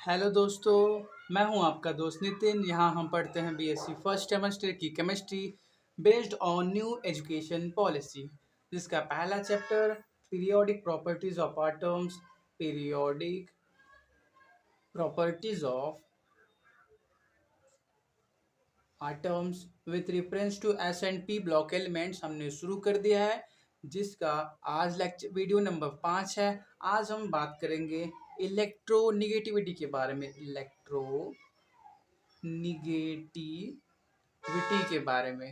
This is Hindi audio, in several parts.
हेलो दोस्तों, मैं हूं आपका दोस्त नितिन। यहाँ हम पढ़ते हैं बीएससी फर्स्ट सेमेस्टर की chemistry based on new education policy, जिसका पहला chapter periodic properties of atoms, periodic properties of atoms with reference to S and P block elements हमने शुरू कर दिया है, जिसका आज लेक्चर वीडियो नंबर 5 है। आज हम बात करेंगे इलेक्ट्रोनिगेटिविटी के बारे में, निगेटिविटी के बारे में।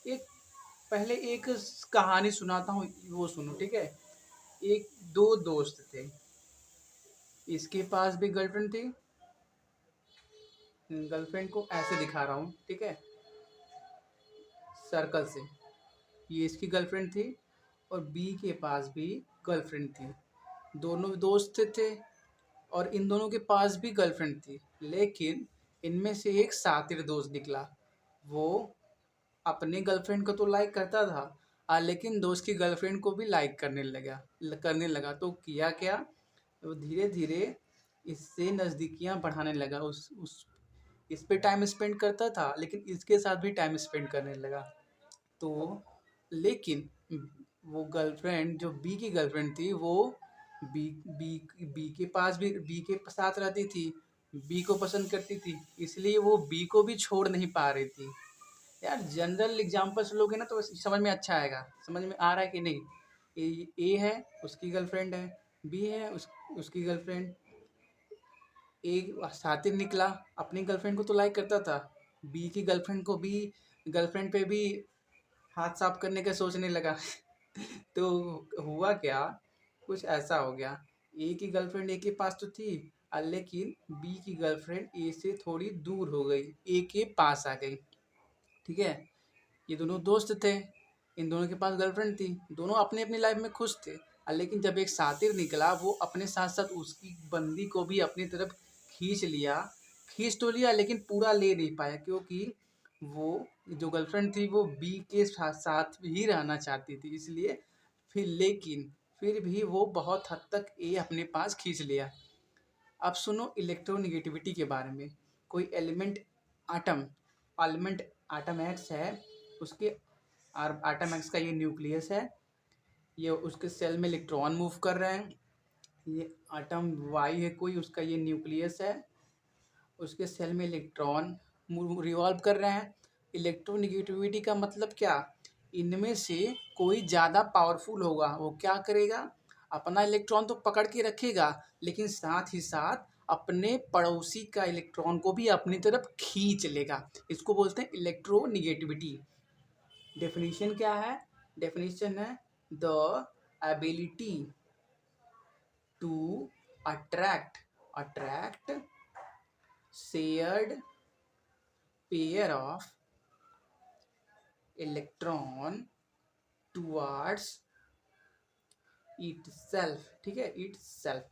एक पहले एक कहानी सुनाता हूँ, वो सुनो, ठीक है। एक दो दोस्त थे, इसके पास भी गर्लफ्रेंड थी। गर्लफ्रेंड को ऐसे दिखा रहा हूँ, ठीक है, सर्कल से। ये इसकी गर्लफ्रेंड थी और बी के पास भी गर्लफ्रेंड थी। दोनों दोस्त थे और इन दोनों के पास भी गर्लफ्रेंड थी, लेकिन इनमें से एक शातिर दोस्त निकला। वो अपने गर्लफ्रेंड को तो लाइक करता था, लेकिन दोस्त की गर्लफ्रेंड को भी लाइक करने लगा। तो किया क्या, वो धीरे धीरे इससे नज़दीकियां बढ़ाने लगा। उस इस पे टाइम स्पेंड करता था, लेकिन इसके साथ भी टाइम स्पेंड करने लगा। तो लेकिन वो गर्लफ्रेंड, जो बी की गर्लफ्रेंड थी, वो बी बी बी के पास भी बी के साथ रहती थी, बी को पसंद करती थी, इसलिए वो बी को भी छोड़ नहीं पा रही थी। यार जनरल एग्जांपल्स लोगे ना तो समझ में अच्छा आएगा। समझ में आ रहा है कि नहीं? ए है, उसकी गर्लफ्रेंड है। बी है, उसकी गर्लफ्रेंड। एक शातिर निकला, अपनी गर्लफ्रेंड को तो लाइक करता था, बी की गर्लफ्रेंड को भी, गर्लफ्रेंड पे भी हाथ साफ करने का सोचने लगा। तो हुआ क्या, कुछ ऐसा हो गया। ए की गर्लफ्रेंड ए के पास तो थी, लेकिन बी की गर्लफ्रेंड ए से थोड़ी दूर हो गई, ए के पास आ गई। ठीक है, ये दोनों दोस्त थे, इन दोनों के पास गर्लफ्रेंड थी, दोनों अपनी अपनी लाइफ में खुश थे। लेकिन जब एक शातिर निकला, वो अपने साथ साथ उसकी बंदी को भी अपनी तरफ खींच लिया। खींच तो लिया, लेकिन पूरा ले नहीं पाया, क्योंकि वो जो गर्लफ्रेंड थी वो बी के साथ साथ ही रहना चाहती थी, इसलिए फिर भी वो बहुत हद तक ए अपने पास खींच लिया। अब सुनो इलेक्ट्रोनिगेटिविटी के बारे में। कोई आटम एलिमेंट आटम एक्स है, उसके आटम एक्स का ये न्यूक्लियस है, ये उसके सेल में इलेक्ट्रॉन मूव कर रहे हैं। ये आटम वाई है कोई, उसका ये न्यूक्लियस है, उसके सेल में इलेक्ट्रॉन रिवॉल्व कर रहे हैं। इलेक्ट्रोनिगेटिविटी का मतलब क्या, इनमें से कोई ज़्यादा पावरफुल होगा, वो क्या करेगा, अपना इलेक्ट्रॉन तो पकड़ के रखेगा, लेकिन साथ ही साथ अपने पड़ोसी का इलेक्ट्रॉन को भी अपनी तरफ खींच लेगा। इसको बोलते हैं इलेक्ट्रोनिगेटिविटी। डेफिनेशन क्या है, डेफिनेशन है the ability to attract shared pair of electron towards itself. ठीक है, इट सेल्फ।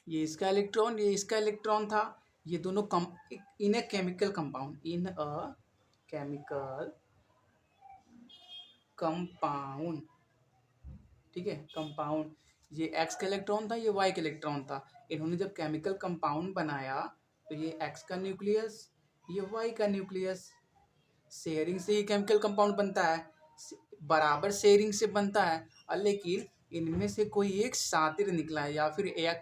ये इसका इलेक्ट्रॉन, ये इसका इलेक्ट्रॉन था। ये दोनों in a chemical compound, in a chemical compound, ठीक है, कंपाउंड। ये एक्स का इलेक्ट्रॉन था, ये वाई का इलेक्ट्रॉन था। इन्होंने जब केमिकल कंपाउंड बनाया, तो ये एक्स का न्यूक्लियस, ये वाई का न्यूक्लियस। शेयरिंग से ही केमिकल कंपाउंड बनता है, बराबर शेयरिंग से बनता है। लेकिन इनमें से कोई एक शातिर निकला है, या फिर एक,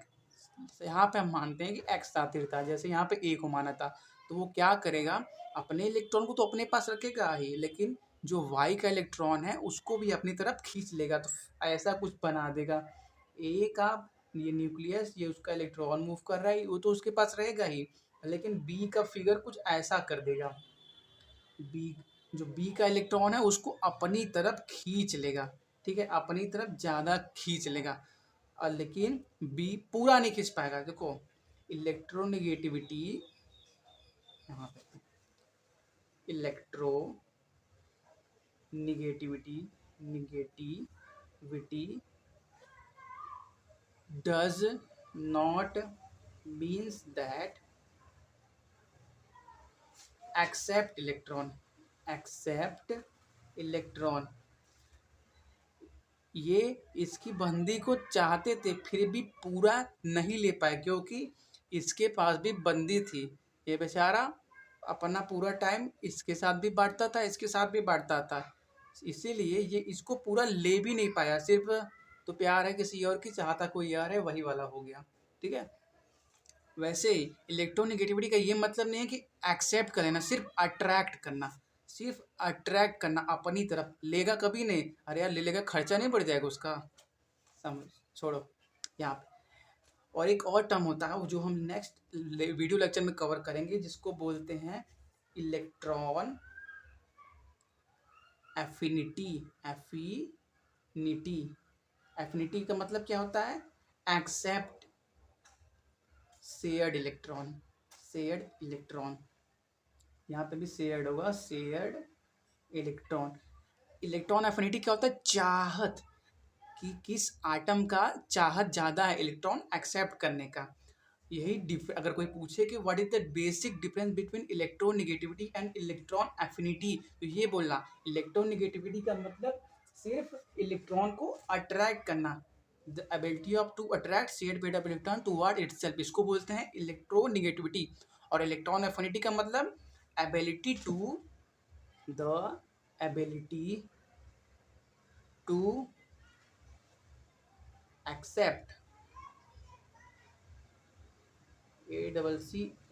यहाँ पे हम मानते हैं कि एक्स शातिर था, जैसे यहाँ पे ए को माना था। तो वो क्या करेगा, अपने इलेक्ट्रॉन को तो अपने पास रखेगा ही, लेकिन जो वाई का इलेक्ट्रॉन है उसको भी अपनी तरफ खींच लेगा। तो ऐसा कुछ बना देगा। ए का ये न्यूक्लियस, ये उसका इलेक्ट्रॉन मूव कर रहा है, वो तो उसके पास रहेगा ही, लेकिन बी का फिगर कुछ ऐसा कर देगा। बी, जो बी का इलेक्ट्रॉन है उसको अपनी तरफ खींच लेगा। ठीक है, अपनी तरफ ज़्यादा खींच लेगा, लेकिन बी पूरा नहीं खींच पाएगा। देखो इलेक्ट्रोनिगेटिविटी, यहाँ पे electronegativity does not means that accept electron ये इसकी बंदी को चाहते थे फिर भी पूरा नहीं ले पाए, क्योंकि इसके पास भी बंदी थी। ये बेचारा अपना पूरा टाइम इसके साथ भी बांटता था, इसके साथ भी बांटता था, इसीलिए ये इसको पूरा ले भी नहीं पाया। सिर्फ तो प्यार है किसी और की, चाहता कोई और है, वही वाला हो गया। ठीक है। वैसे ही इलेक्ट्रोनिगेटिविटी का ये मतलब नहीं है कि एक्सेप्ट कर लेना, सिर्फ अट्रैक्ट करना, सिर्फ अट्रैक्ट करना अपनी तरफ। लेगा कभी नहीं, अरे यार ले लेगा, खर्चा नहीं बढ़ जाएगा उसका, समझ, छोड़ो यहाँ पे। और एक और टर्म होता है जो हम नेक्स्ट वीडियो लेक्चर में कवर करेंगे, जिसको बोलते हैं इलेक्ट्रॉन एफिनिटी। एफिनिटी एफिनिटी का मतलब क्या होता है? Accept shared electron. Shared electron, यहाँ पे भी शेयर्ड होगा, शेयर्ड इलेक्ट्रॉन। इलेक्ट्रॉन एफिनिटी क्या होता है? चाहत, कि किस आटम का चाहत ज़्यादा है इलेक्ट्रॉन एक्सेप्ट करने का। यही अगर कोई पूछे कि what is the basic difference between electronegativity and electron affinity, तो ये बोलना इलेक्ट्रोनिगेटिविटी का मतलब सिर्फ इलेक्ट्रॉन को अट्रैक्ट करना, the ability of to attract shared pair of electron toward itself, इसको बोलते हैं इलेक्ट्रोनिगेटिविटी। और इलेक्ट्रॉन एफिनिटी का मतलब ability to the ability to accept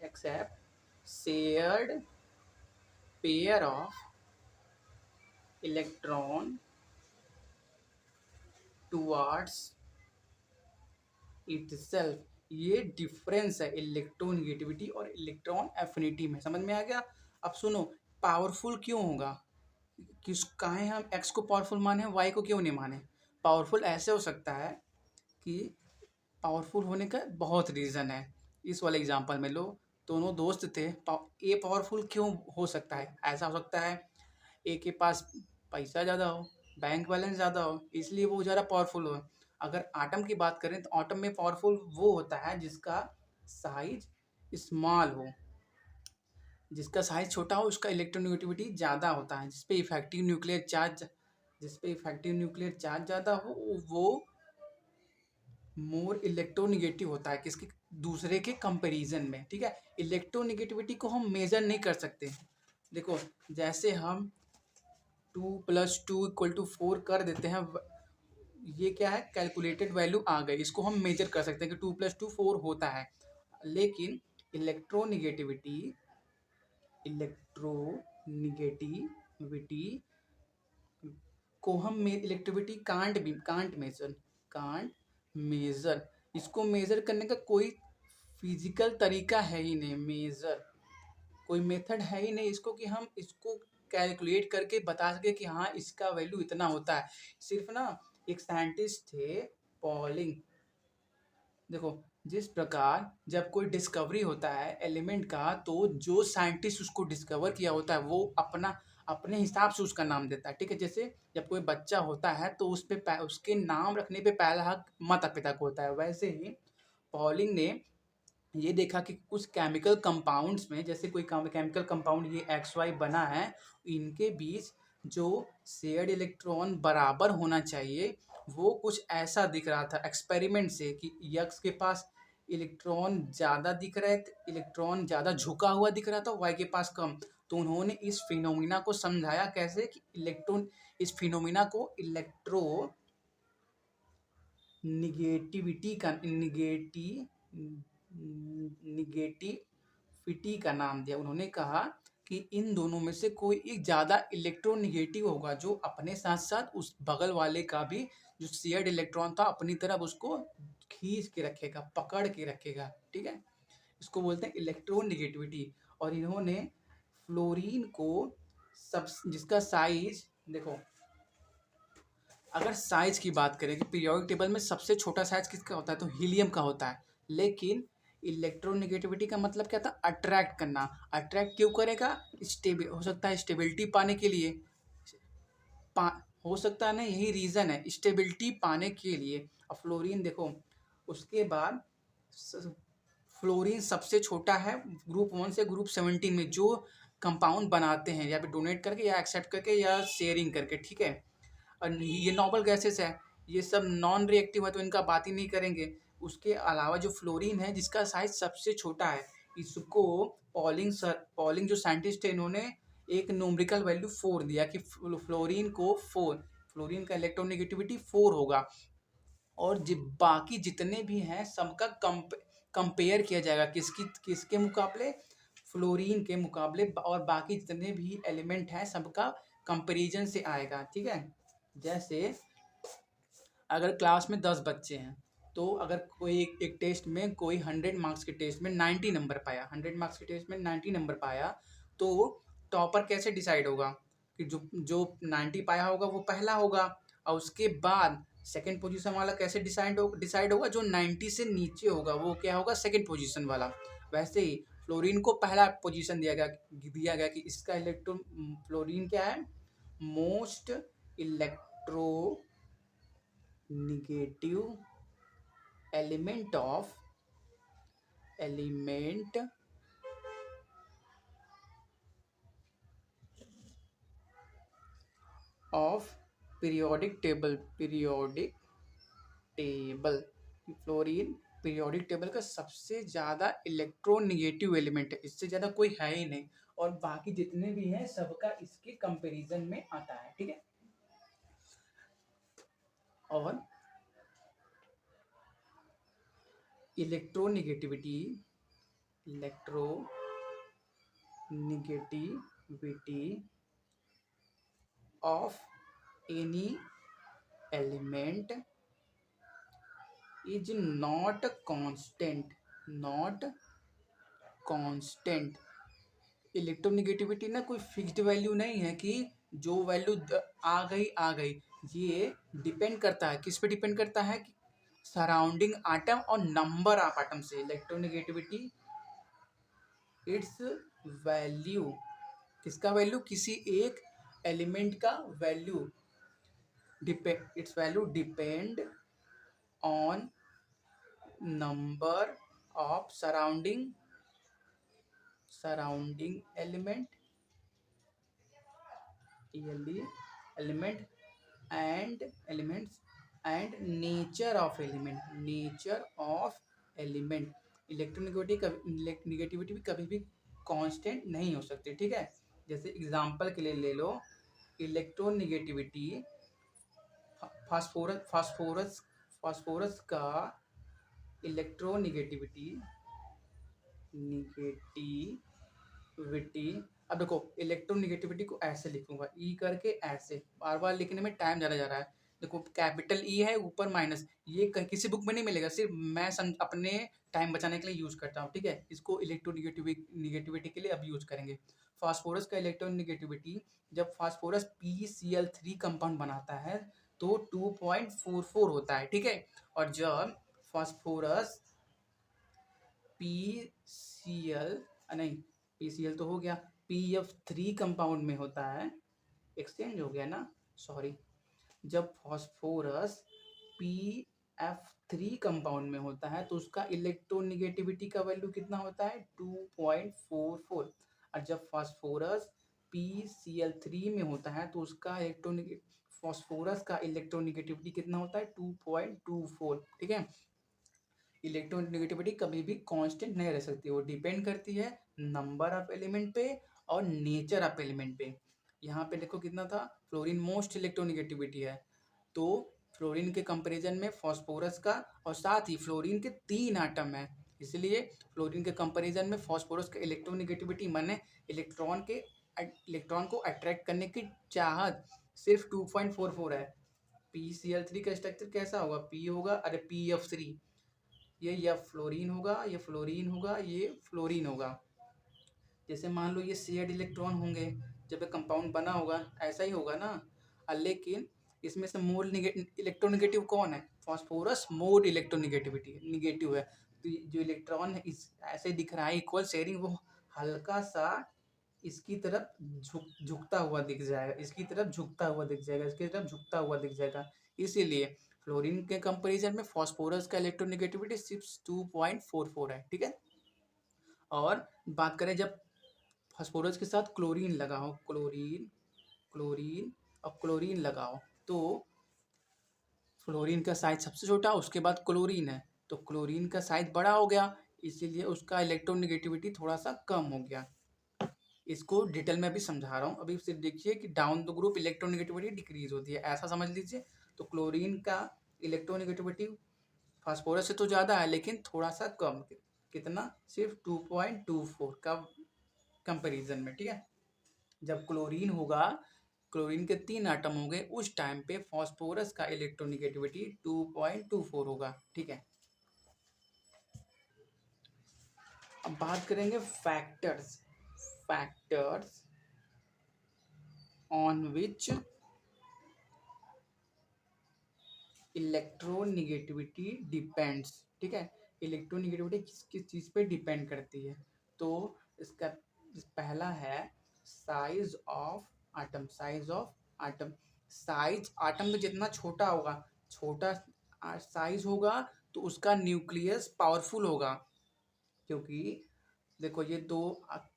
accept shared pair of electron towards itself। ये डिफरेंस है इलेक्ट्रोनिगेटिविटी और इलेक्ट्रॉन एफिनिटी में, समझ में आ गया? अब सुनो, पावरफुल क्यों होगा? किस काहे हम एक्स को पावरफुल माने, वाई को क्यों नहीं माने? पावरफुल ऐसे हो सकता है कि पावरफुल होने का बहुत रीज़न है। इस वाले एग्जांपल में लो, दोनों दोस्त थे, ए पावरफुल क्यों हो सकता है? ऐसा हो सकता है ए के पास पैसा ज़्यादा हो, बैंक बैलेंस ज़्यादा हो, इसलिए वो ज़्यादा पावरफुल हो। अगर आटम की बात करें तो आटम में पावरफुल वो होता है जिसका साइज स्मॉल हो, जिसका साइज छोटा हो उसका इलेक्ट्रोनेगेटिविटी ज़्यादा होता है, जिसपे इफेक्टिव न्यूक्लियर चार्ज ज़्यादा हो वो मोर इलेक्ट्रोनिगेटिव होता है, किसके? दूसरे के कंपैरिजन में। ठीक है। इलेक्ट्रोनिगेटिविटी को हम मेजर नहीं कर सकते। देखो, जैसे हम 2 + 2 = 4 कर देते हैं, ये क्या है? कैलकुलेटेड वैल्यू आ गई, इसको हम मेजर कर सकते हैं कि 2 + 2 4 होता है। लेकिन इलेक्ट्रोनिगेटिविटी को हम इलेक्ट्रिविटी कांट मेजर, इसको मेजर करने का कोई फिजिकल तरीका है ही नहीं, मेजर कोई मेथड है ही नहीं इसको, कि हम इसको कैलकुलेट करके बता सके कि हाँ इसका वैल्यू इतना होता है। सिर्फ ना एक साइंटिस्ट थे, पॉलिंग। देखो, जिस प्रकार जब कोई डिस्कवरी होता है एलिमेंट का, तो जो साइंटिस्ट उसको डिस्कवर किया होता है वो अपने हिसाब से उसका नाम देता है। ठीक है। जैसे जब कोई बच्चा होता है तो उसके नाम रखने पे पहला हक माता पिता को होता है, वैसे ही पॉलिंग ने ये देखा कि कुछ केमिकल कंपाउंड्स में, जैसे कोई केमिकल कंपाउंड ये XY बना है, इनके बीच जो शेयर्ड इलेक्ट्रॉन बराबर होना चाहिए वो कुछ ऐसा दिख रहा था एक्सपेरिमेंट से, कि यक्स के पास इलेक्ट्रॉन ज़्यादा दिख रहे थे, इलेक्ट्रॉन ज़्यादा झुका हुआ दिख रहा था, वाई के पास कम। तो उन्होंने इस फिनोमिना को समझाया कैसे, कि इस फिनोमिना को इलेक्ट्रो निगेटिविटी का नाम दिया। उन्होंने कहा कि इन दोनों में से कोई एक ज़्यादा इलेक्ट्रोनिगेटिव होगा, जो अपने साथ साथ उस बगल वाले का भी जो शेयर्ड इलेक्ट्रॉन था अपनी तरफ उसको खींच के रखेगा, पकड़ के रखेगा। ठीक है। इसको बोलते हैं इलेक्ट्रोनिगेटिविटी। और इन्होंने फ्लोरीन को जिसका साइज, देखो अगर साइज की बात करें कि पीरियोडिक टेबल में सबसे छोटा साइज किसका होता है, तो हीलियम का होता है। लेकिन इलेक्ट्रोनिगेटिविटी का मतलब क्या था? अट्रैक्ट करना। अट्रैक्ट क्यों करेगा? स्टेबल हो सकता है, स्टेबिलिटी पाने के लिए, हो सकता है ना, यही रीज़न है, स्टेबिलिटी पाने के लिए। अब फ्लोरीन देखो, उसके बाद फ्लोरीन सबसे छोटा है ग्रुप 1 से ग्रुप 17 में, जो कंपाउंड बनाते हैं या फिर डोनेट करके या एक्सेप्ट करके या शेयरिंग करके। ठीक है। और ये नोबल गैसेस है, ये सब नॉन रिएक्टिव है तो इनका बात ही नहीं करेंगे। उसके अलावा जो फ्लोरीन है जिसका साइज सबसे छोटा है, इसको पॉलिंग जो साइंटिस्ट है इन्होंने एक न्यूमेरिकल वैल्यू 4 दिया कि फ्लोरीन का इलेक्ट्रोनेगेटिविटी 4 होगा। और बाकी जितने भी हैं सबका कंपेयर किया जाएगा किसके मुकाबले, फ्लोरीन के मुकाबले, और बाकी जितने भी एलिमेंट हैं सबका कंपेरिजन से आएगा। ठीक है, जैसे अगर क्लास में 10 बच्चे हैं तो अगर कोई एक टेस्ट में कोई 100 मार्क्स के टेस्ट में 90 नंबर पाया, 100 मार्क्स के टेस्ट में 90 नंबर पाया, तो टॉपर कैसे डिसाइड होगा कि जो जो 90 पाया होगा वो पहला होगा, और उसके बाद सेकंड पोजीशन वाला कैसे डिसाइड होगा, जो 90 से नीचे होगा वो क्या होगा, सेकंड पोजीशन वाला। वैसे ही फ्लोरीन को पहला पोजीशन दिया गया कि इसका इलेक्ट्रो फ्लोरीन क्या है, most electro negative element of periodic table fluorine periodic table का सबसे ज़्यादा इलेक्ट्रोनिगेटिव एलिमेंट है, इससे ज़्यादा कोई है ही नहीं, और बाकी जितने भी हैं सबका इसके कंपैरिजन में आता है। ठीक है, और electronegativity of any element is not constant। Electronegativity ना कोई फिक्स्ड वैल्यू नहीं है कि जो वैल्यू आ गई। ये डिपेंड करता है, किस पे डिपेंड करता है कि सराउंडिंग आटम और नंबर ऑफ आटम से। इलेक्ट्रोनिगेटिविटी इट्स वैल्यू, किसका वैल्यू, किसी एक एलिमेंट का value, its value depend on number of surrounding element and elements and nature of element। Electronegativity भी कभी भी कांस्टेंट नहीं हो सकती। ठीक है, जैसे एग्जांपल के लिए ले लो, इलेक्ट्रोनिगेटिविटी फास्फोरस का इलेक्ट्रोनिगेटिविटी अब देखो इलेक्ट्रोनिगेटिविटी को ऐसे लिखूंगा, ई करके ऐसे, बार बार लिखने में टाइम ज़्यादा जा रहा है। देखो कैपिटल ई है ऊपर माइनस, ये किसी बुक में नहीं मिलेगा, सिर्फ मैं अपने टाइम बचाने के लिए यूज़ करता हूँ। ठीक है, इसको इलेक्ट्रोनिगेटिविटी के लिए अब यूज़ करेंगे। फास्फोरस का इलेक्ट्रोनिगेटिविटी, जब फास्फोरस PCl3 कंपाउंड बनाता है तो 2.44 होता है। ठीक है, और जब फास्फोरस PCl तो हो गया, PF3 कंपाउंड में होता है, एक्सचेंज हो गया ना, सॉरी, जब फास्फोरस PF3 कंपाउंड में होता है तो उसका इलेक्ट्रोनिगेटिविटी का वैल्यू कितना होता है, 2.44। और जब फास्फोरस PCl3 में होता है तो उसका फास्फोरस का इलेक्ट्रोनिगेटिविटी कितना होता है, 2.24। ठीक है, इलेक्ट्रोनिगेटिविटी कभी भी कांस्टेंट नहीं रह सकती, वो डिपेंड करती है नंबर ऑफ एलिमेंट पे और नेचर ऑफ एलिमेंट पे। यहाँ पे देखो कितना था, फ्लोरीन मोस्ट इलेक्ट्रोनिगेटिविटी है, तो फ्लोरीन के कंपैरिजन में फास्फोरस का, और साथ ही फ्लोरीन के 3 आटम है, इसलिए फ्लोरीन के कंपैरिजन में फास्फोरस का इलेक्ट्रोनिगेटिविटी माने इलेक्ट्रॉन को अट्रैक्ट करने की चाहत सिर्फ 2.44 है। PCl3 का स्ट्रक्चर कैसा होगा, P होगा, अरे PF3, ये फ्लोरीन होगा, ये फ्लोरीन होगा, ये फ्लोरीन होगा। जैसे मान लो ये शेयर्ड इलेक्ट्रॉन होंगे, जब ये कंपाउंड बना होगा ऐसा ही होगा ना। लेकिन इसमें से मोर इलेक्ट्रोनिगेटिव कौन है, फास्फोरस मोर निगेटिव है, तो जो इलेक्ट्रॉन है इस ऐसे दिख रहा है इक्वल शेयरिंग, वो हल्का सा इसकी तरफ झुकता हुआ दिख जाएगा, इसकी तरफ झुकता हुआ दिख जाएगा, इसकी तरफ झुकता हुआ दिख जाएगा। इसीलिए फ्लोरीन के कंपैरिजन में फास्फोरस का इलेक्ट्रोनिगेटिविटी सिर्फ 2.44 है। ठीक है, और बात करें जब फास्फोरस के साथ क्लोरीन लगाओ, क्लोरीन और क्लोरीन लगाओ, तो फ्लोरीन का साइज सबसे छोटा, उसके बाद क्लोरीन है, तो क्लोरीन का साइज बड़ा हो गया, इसीलिए उसका इलेक्ट्रोनेगेटिविटी थोड़ा सा कम हो गया। इसको डिटेल में अभी समझा रहा हूँ, अभी सिर्फ देखिए कि down the group electronegativity decrease होती है, ऐसा समझ लीजिए। तो क्लोरीन का इलेक्ट्रोनेगेटिविटी फास्फोरस से तो ज़्यादा है, लेकिन थोड़ा सा कम। कितना? सिर्फ 2.24 का कंपेरिजन में, ठीक है। जब क्लोरीन होगा, क्लोरीन के 3 आटम होंगे, उस टाइम पे फास्फोरस का इलेक्ट्रोनेगेटिविटी 2.24 होगा, ठीक है। अब बात करेंगे factors, factors on which electronegativity depends, ठीक है। इलेक्ट्रोनेगेटिविटी किस किस चीज़ पे डिपेंड करती है? तो इसका पहला है size of atom, size of atom. Size atom में जितना छोटा होगा, छोटा साइज होगा, तो उसका न्यूक्लियस पावरफुल होगा। क्योंकि देखो ये दो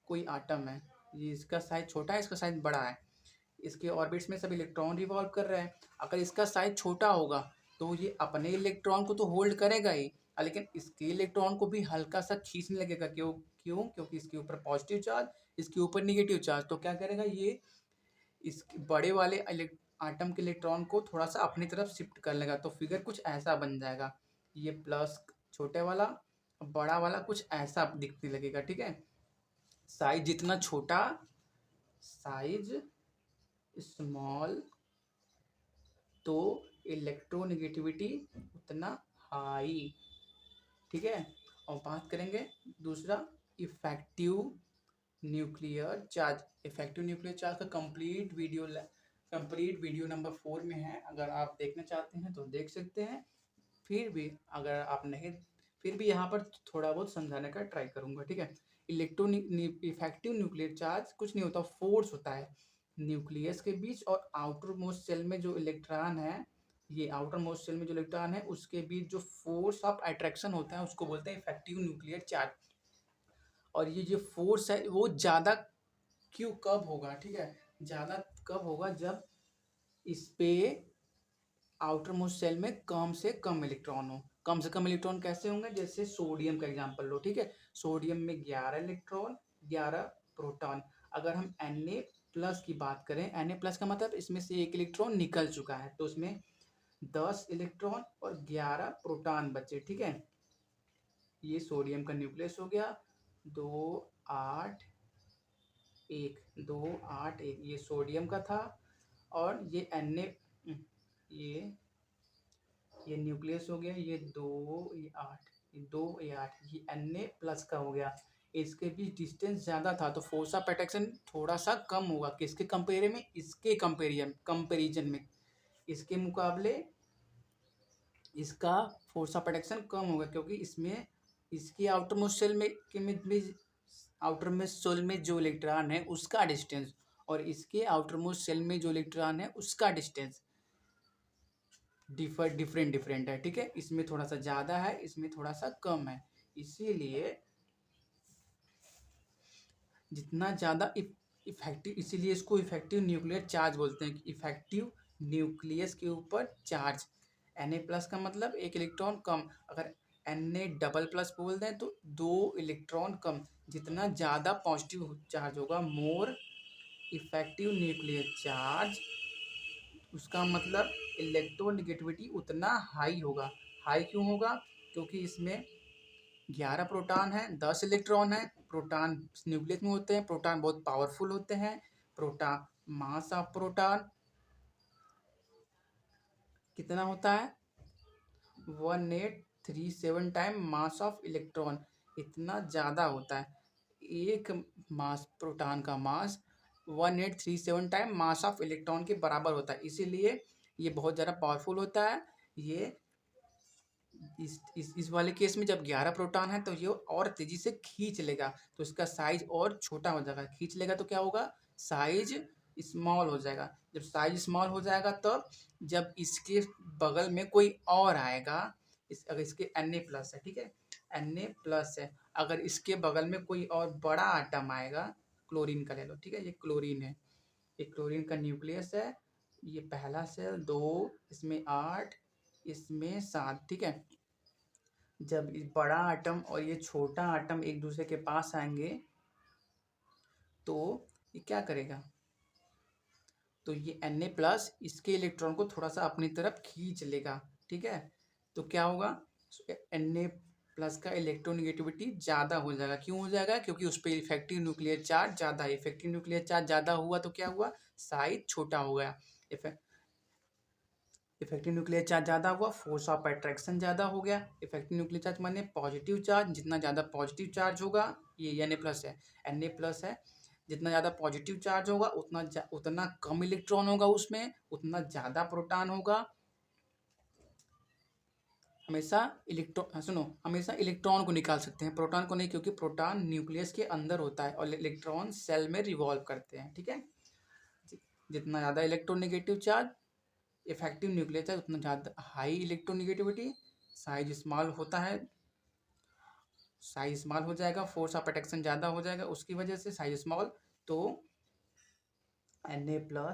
कोई आटम है, ये इसका साइज छोटा है, इसका साइज बड़ा है, इसके ऑर्बिट्स में सब इलेक्ट्रॉन रिवॉल्व कर रहे हैं। अगर इसका साइज छोटा होगा तो ये अपने इलेक्ट्रॉन को तो होल्ड करेगा ही, लेकिन इसके इलेक्ट्रॉन को भी हल्का सा खींचने लगेगा। क्यों? क्योंकि इसके ऊपर पॉजिटिव चार्ज, इसके ऊपर निगेटिव चार्ज, तो क्या करेगा ये, इस बड़े वाले आटम के इलेक्ट्रॉन को थोड़ा सा अपनी तरफ शिफ्ट कर लेगा। तो फिगर कुछ ऐसा बन जाएगा, ये प्लस छोटे वाला, बड़ा वाला कुछ ऐसा दिखने लगेगा, ठीक है। साइज जितना छोटा, साइज स्मॉल, तो इलेक्ट्रोनेगेटिविटी उतना हाई, ठीक है। और बात करेंगे दूसरा, effective nuclear charge. Effective nuclear charge का कंप्लीट वीडियो नंबर 4 में है, अगर आप देखना चाहते हैं तो देख सकते हैं। फिर भी अगर आप नहीं, फिर भी यहाँ पर थोड़ा बहुत समझाने का ट्राई करूँगा, ठीक है। इफेक्टिव न्यूक्लियर चार्ज कुछ नहीं होता, फोर्स होता है न्यूक्लियस के बीच और आउटर मोस्ट सेल में जो इलेक्ट्रॉन है, ये आउटर मोस्ट सेल में जो इलेक्ट्रॉन है उसके बीच जो फोर्स ऑफ अट्रैक्शन होता है उसको बोलते हैं इफेक्टिव न्यूक्लियर चार्ज। और ये जो फोर्स है वो ज़्यादा क्यों कब होगा, ठीक है, ज़्यादा कब होगा जब इस पे आउटर मोस्ट सेल में कम से कम इलेक्ट्रॉन हो। कम से कम इलेक्ट्रॉन कैसे होंगे? जैसे सोडियम का एग्जांपल लो, ठीक है। सोडियम में 11 इलेक्ट्रॉन, 11 प्रोटॉन। अगर हम Na प्लस की बात करें, Na प्लस का मतलब इसमें से एक इलेक्ट्रॉन निकल चुका है, तो उसमें 10 इलेक्ट्रॉन और 11 प्रोटॉन बचे, ठीक है। ये सोडियम का न्यूक्लियस हो गया, 2 8 1, 2 8 1, ये सोडियम का था। और ये Na, ये न्यूक्लियस हो गया, ये 2 ये 8, ये 2 ये 8, ये Na प्लस का हो गया। इसके बीच डिस्टेंस ज़्यादा था तो फोर्स ऑफ अट्रैक्शन थोड़ा सा कम होगा। किसके कंपेयर में? इसके कंपेरिजन में, इसके मुकाबले इसका फोर्स ऑफ अट्रैक्शन कम होगा, क्योंकि इसमें इसकी आउटर मोस्ट सेल में आउटर मोस्ट सेल में जो इलेक्ट्रॉन है उसका डिस्टेंस और इसके आउटर मोस्ट सेल में जो इलेक्ट्रॉन है उसका डिस्टेंस डिफरेंट है, ठीक है। इसमें थोड़ा सा ज़्यादा है, इसमें थोड़ा सा कम है, इसीलिए जितना ज़्यादा इफेक्टिव, इसीलिए इसको इफेक्टिव न्यूक्लियर चार्ज बोलते हैं। इफेक्टिव न्यूक्लियस के ऊपर चार्ज। Na प्लस का मतलब एक इलेक्ट्रॉन कम, अगर Na डबल प्लस बोल दें तो 2 इलेक्ट्रॉन कम। जितना ज़्यादा पॉजिटिव चार्ज होगा, मोर इफेक्टिव न्यूक्लियर चार्ज, उसका मतलब इलेक्ट्रोनेगेटिविटी उतना हाई होगा। हाई क्यों होगा? क्योंकि इसमें 11 प्रोटॉन है, 10 इलेक्ट्रॉन है। प्रोटॉन न्यूक्लियस में होते हैं, प्रोटॉन बहुत पावरफुल होते हैं। प्रोटॉन, मास ऑफ प्रोटॉन कितना होता है? 1837 टाइम मास ऑफ इलेक्ट्रॉन, इतना ज़्यादा होता है। एक मास, प्रोटॉन का मास 1837 टाइम मास ऑफ इलेक्ट्रॉन के बराबर होता है, इसीलिए ये बहुत ज़्यादा पावरफुल होता है। ये इस वाले केस में जब 11 प्रोटॉन है तो ये और तेजी से खींच लेगा, तो इसका साइज और छोटा हो जाएगा। खींच लेगा तो क्या होगा? साइज स्मॉल हो जाएगा। जब साइज स्मॉल हो जाएगा तब जब इसके बगल में कोई और आएगा, अगर इसके Na प्लस है, ठीक है, Na प्लस है, अगर इसके बगल में कोई और बड़ा आटम आएगा, क्लोरीन का ले लो, ठीक है, ये क्लोरीन है, ये क्लोरीन का न्यूक्लियस है, ये पहला सेल 2, इसमें 8, इसमें 7, ठीक है। जब ये बड़ा आटम और ये छोटा आटम एक दूसरे के पास आएंगे तो ये क्या करेगा, तो ये Na+ इसके इलेक्ट्रॉन को थोड़ा सा अपनी तरफ खींच लेगा, ठीक है। तो क्या होगा, Na+ का इलेक्ट्रोनेगेटिविटी ज़्यादा हो जाएगा। क्यों हो जाएगा, क्योंकि उस पर इफेक्टिव न्यूक्लियर चार्ज ज़्यादा है। इफेक्टिव न्यूक्लियर चार्ज ज़्यादा हुआ तो क्या हुआ, साइज छोटा हो गया। इफेक्टिव न्यूक्लियर चार्ज ज़्यादा हुआ, फोर्स ऑफ अट्रैक्शन ज़्यादा हो गया। इफेक्टिव न्यूक्लियर चार्ज माने पॉजिटिव चार्ज, जितना ज़्यादा पॉजिटिव चार्ज होगा, ये Na+ है, Na+ है, जितना ज़्यादा पॉजिटिव चार्ज होगा उतना कम इलेक्ट्रॉन होगा उसमें, उतना ज़्यादा प्रोटॉन होगा। हमेशा इलेक्ट्रॉन, सुनो, हमेशा इलेक्ट्रॉन को निकाल सकते हैं, प्रोटॉन को नहीं, क्योंकि प्रोटॉन न्यूक्लियस के अंदर होता है और इलेक्ट्रॉन सेल में रिवॉल्व करते हैं, ठीक है। जितना ज़्यादा electronegative charge, effective nuclear charge, उतना ज़्यादा हाई इलेक्ट्रोनेगेटिविटी, साइज स्मॉल होता है, साइज स्मॉल हो जाएगा, फोर्स ऑफ अट्रैक्शन ज़्यादा हो जाएगा, उसकी वजह से साइज स्मॉल। तो Na+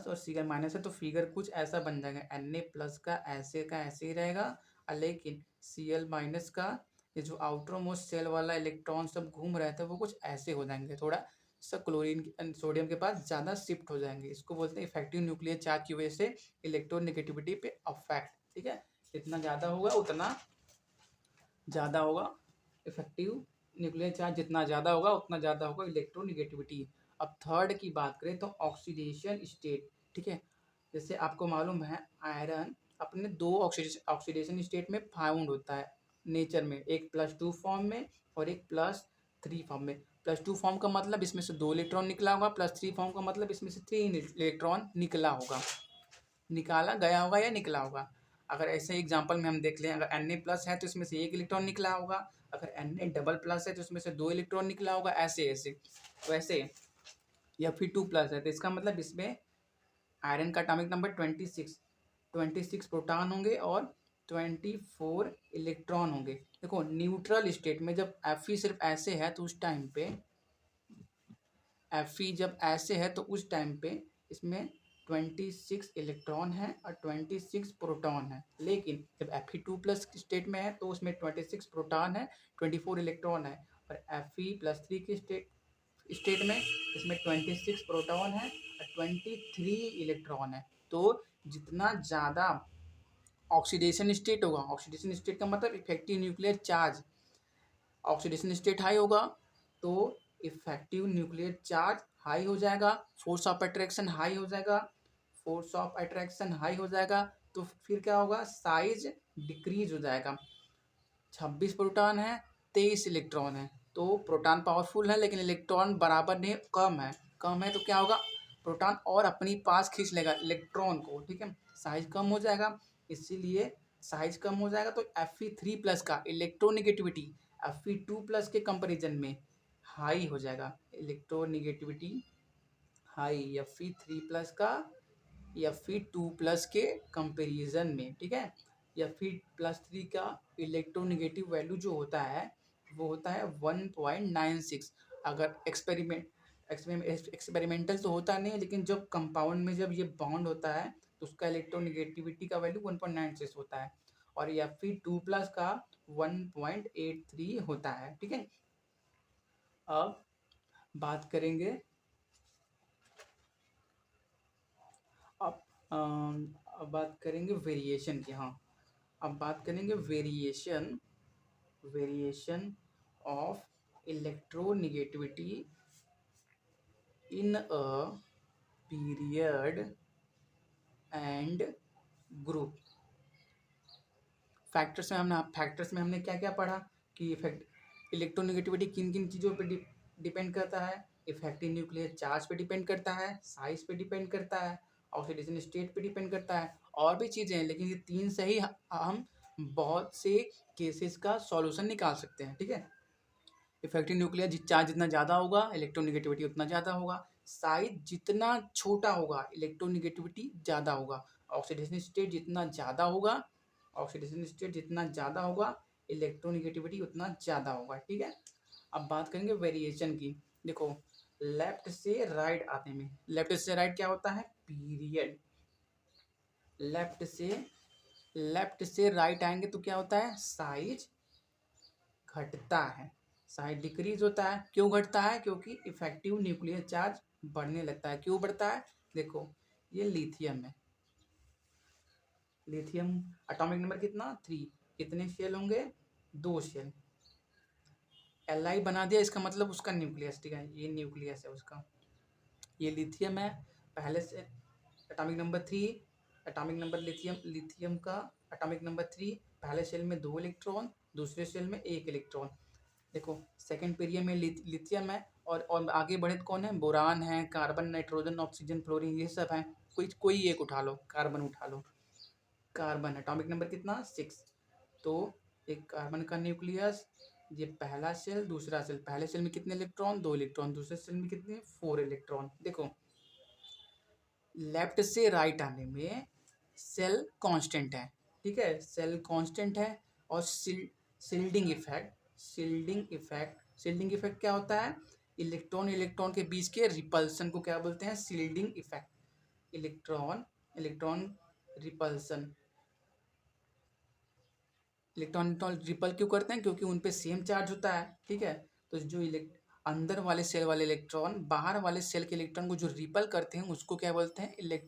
और Cl- है, तो फिगर कुछ ऐसा बन जाएगा, Na+ का ऐसे ही रहेगा, लेकिन Cl- का ये जो आउटर मोस्ट सेल वाला इलेक्ट्रॉन सब घूम रहे थे वो कुछ ऐसे हो जाएंगे, थोड़ा सा क्लोरीन सोडियम के पास ज़्यादा शिफ्ट हो जाएंगे। इसको बोलते हैं इफेक्टिव न्यूक्लियर चार्ज की वजह से इलेक्ट्रोनेगेटिविटी पे अफेक्ट, ठीक है। जितना ज़्यादा होगा उतना ज़्यादा होगा इफेक्टिव न्यूक्लियर चार्ज, जितना ज़्यादा होगा उतना ज़्यादा होगा इलेक्ट्रोनेगेटिविटी। अब थर्ड की बात करें तो ऑक्सीडेशन स्टेट, ठीक है। जैसे आपको मालूम है आयरन अपने दो ऑक्सीडेशन स्टेट में फाउंड होता है नेचर में, एक +2 फॉर्म में और एक +3 फॉर्म में। +2 फॉर्म का मतलब इसमें से 2 इलेक्ट्रॉन निकला होगा, +3 फॉर्म का मतलब इसमें से 3 इलेक्ट्रॉन निकला होगा, निकाला गया होगा या निकला होगा। अगर ऐसे एग्जांपल में हम देख लें, अगर Na+ है तो इसमें से 1 इलेक्ट्रॉन निकला होगा, अगर Na++ है तो इसमें से 2 इलेक्ट्रॉन निकला होगा, ऐसे ऐसे वैसे। या फिर 2+ है तो इसका मतलब इसमें आयरन का एटॉमिक नंबर 26 प्रोटॉन होंगे और 24 इलेक्ट्रॉन होंगे। देखो न्यूट्रल स्टेट में जब Fe सिर्फ ऐसे है तो उस टाइम पे, Fe जब ऐसे है तो उस टाइम पे इसमें 26 इलेक्ट्रॉन है और 26 प्रोटॉन है। लेकिन जब Fe2+ स्टेट में है तो उसमें 26 प्रोटॉन है, 24 इलेक्ट्रॉन है। और Fe+3 की स्टेट में इसमें 26 प्रोटॉन है और 23 इलेक्ट्रॉन है। तो जितना ज़्यादा ऑक्सीडेशन स्टेट होगा, ऑक्सीडेशन स्टेट का मतलब effective nuclear charge, oxidation state high होगा तो इफेक्टिव न्यूक्लियर चार्ज हाई हो जाएगा, फोर्स ऑफ अट्रैक्शन हाई हो जाएगा, फोर्स ऑफ अट्रैक्शन हाई हो जाएगा तो फिर क्या होगा, साइज डिक्रीज हो जाएगा। 26 प्रोटॉन है, 23 इलेक्ट्रॉन है, तो प्रोटॉन पावरफुल है लेकिन इलेक्ट्रॉन बराबर नहीं, कम है तो क्या होगा, प्रोटॉन और अपनी पास खींच लेगा इलेक्ट्रॉन को, ठीक है। साइज कम हो जाएगा, इसीलिए साइज कम हो जाएगा तो Fe3+ का इलेक्ट्रोनेगेटिविटी Fe2+ के कंपैरिजन में हाई हो जाएगा, इलेक्ट्रोनेगेटिविटी हाई Fe3+ का Fe2+ के कंपैरिजन में, ठीक है। Fe+3 का इलेक्ट्रोनेगेटिव वैल्यू जो होता है वो होता है 1.96। अगर एक्सपेरिमेंटल तो होता नहीं है, लेकिन जब कंपाउंड में जब ये बॉन्ड होता है तो उसका इलेक्ट्रोनेगेटिविटी का वैल्यू 1.96 होता है और Fe2+ का 1.83 होता है, ठीक है। अब बात करेंगे, अब अब बात करेंगे वेरिएशन की। हाँ, अब बात करेंगे variation of electronegativity in a period and group. Factors में हमने क्या क्या पढ़ा कि इलेक्ट्रोनेगेटिविटी किन किन चीज़ों पे डिपेंड करता है, इफेक्टिव न्यूक्लियर चार्ज पे डिपेंड करता है, साइज पे डिपेंड करता है, ऑक्सीडेशन स्टेट पे डिपेंड करता है, और भी चीज़ें हैं, लेकिन ये 3 से ही हम बहुत से केसेस का सॉल्यूशन निकाल सकते हैं, ठीक है। इफेक्टिव न्यूक्लियर चार्ज जितना ज़्यादा होगा इलेक्ट्रोनेगेटिविटी उतना ज़्यादा होगा, साइज जितना छोटा होगा इलेक्ट्रोनेगेटिविटी ज़्यादा होगा, ऑक्सीडेशन स्टेट जितना ज़्यादा होगा ऑक्सीडेशन स्टेट जितना ज़्यादा होगा इलेक्ट्रोनेगेटिविटी उतना ज़्यादा होगा, ठीक है। अब बात करेंगे वेरिएशन की। देखो लेफ्ट से राइट आने में, लेफ्ट से राइट क्या होता है, पीरियड, लेफ्ट से लेफ्ट से राइट आएंगे तो क्या होता है, साइज घटता है, साइज डिक्रीज होता है। क्यों घटता है, क्योंकि इफेक्टिव न्यूक्लियर चार्ज बढ़ने लगता है। क्यों बढ़ता है, देखो ये लिथियम है, लिथियम एटॉमिक नंबर कितना 3, कितने शेल होंगे, 2 शेल। Li बना दिया, इसका मतलब उसका न्यूक्लियस, ठीक है, ये न्यूक्लियस है उसका। ये लिथियम है, पहले से atomic number 3, atomic number lithium, lithium का एटॉमिक नंबर 3, पहले शेल में 2 इलेक्ट्रॉन, दूसरे शेल में 1 इलेक्ट्रॉन। देखो सेकंड पीरियड में लिथियम है, और आगे बढ़े तो कौन है, बोरान है, कार्बन, नाइट्रोजन, ऑक्सीजन, फ्लोरीन, ये सब है। कोई कोई एक उठा लो, कार्बन उठा लो। कार्बन एटॉमिक नंबर कितना 6, तो एक कार्बन का न्यूक्लियस, ये पहला सेल, दूसरा सेल, पहले सेल में कितने इलेक्ट्रॉन, 2 इलेक्ट्रॉन, दूसरे सेल में कितने, 4 इलेक्ट्रॉन। देखो लेफ्ट से राइट आने में सेल कांस्टेंट है, ठीक है, सेल कांस्टेंट है। और शिल्डिंग इफेक्ट, शिल्डिंग इफेक्ट क्या होता है, इलेक्ट्रॉन इलेक्ट्रॉन के बीच के रिपल्सन को क्या बोलते हैं, shielding effect. Electron electron repulsion, electron ripple क्यों करते हैं, क्योंकि उन पे सेम चार्ज होता है, ठीक है। तो जो अंदर वाले सेल वाले इलेक्ट्रॉन बाहर वाले सेल के इलेक्ट्रॉन को जो रिपल करते हैं उसको क्या बोलते हैं,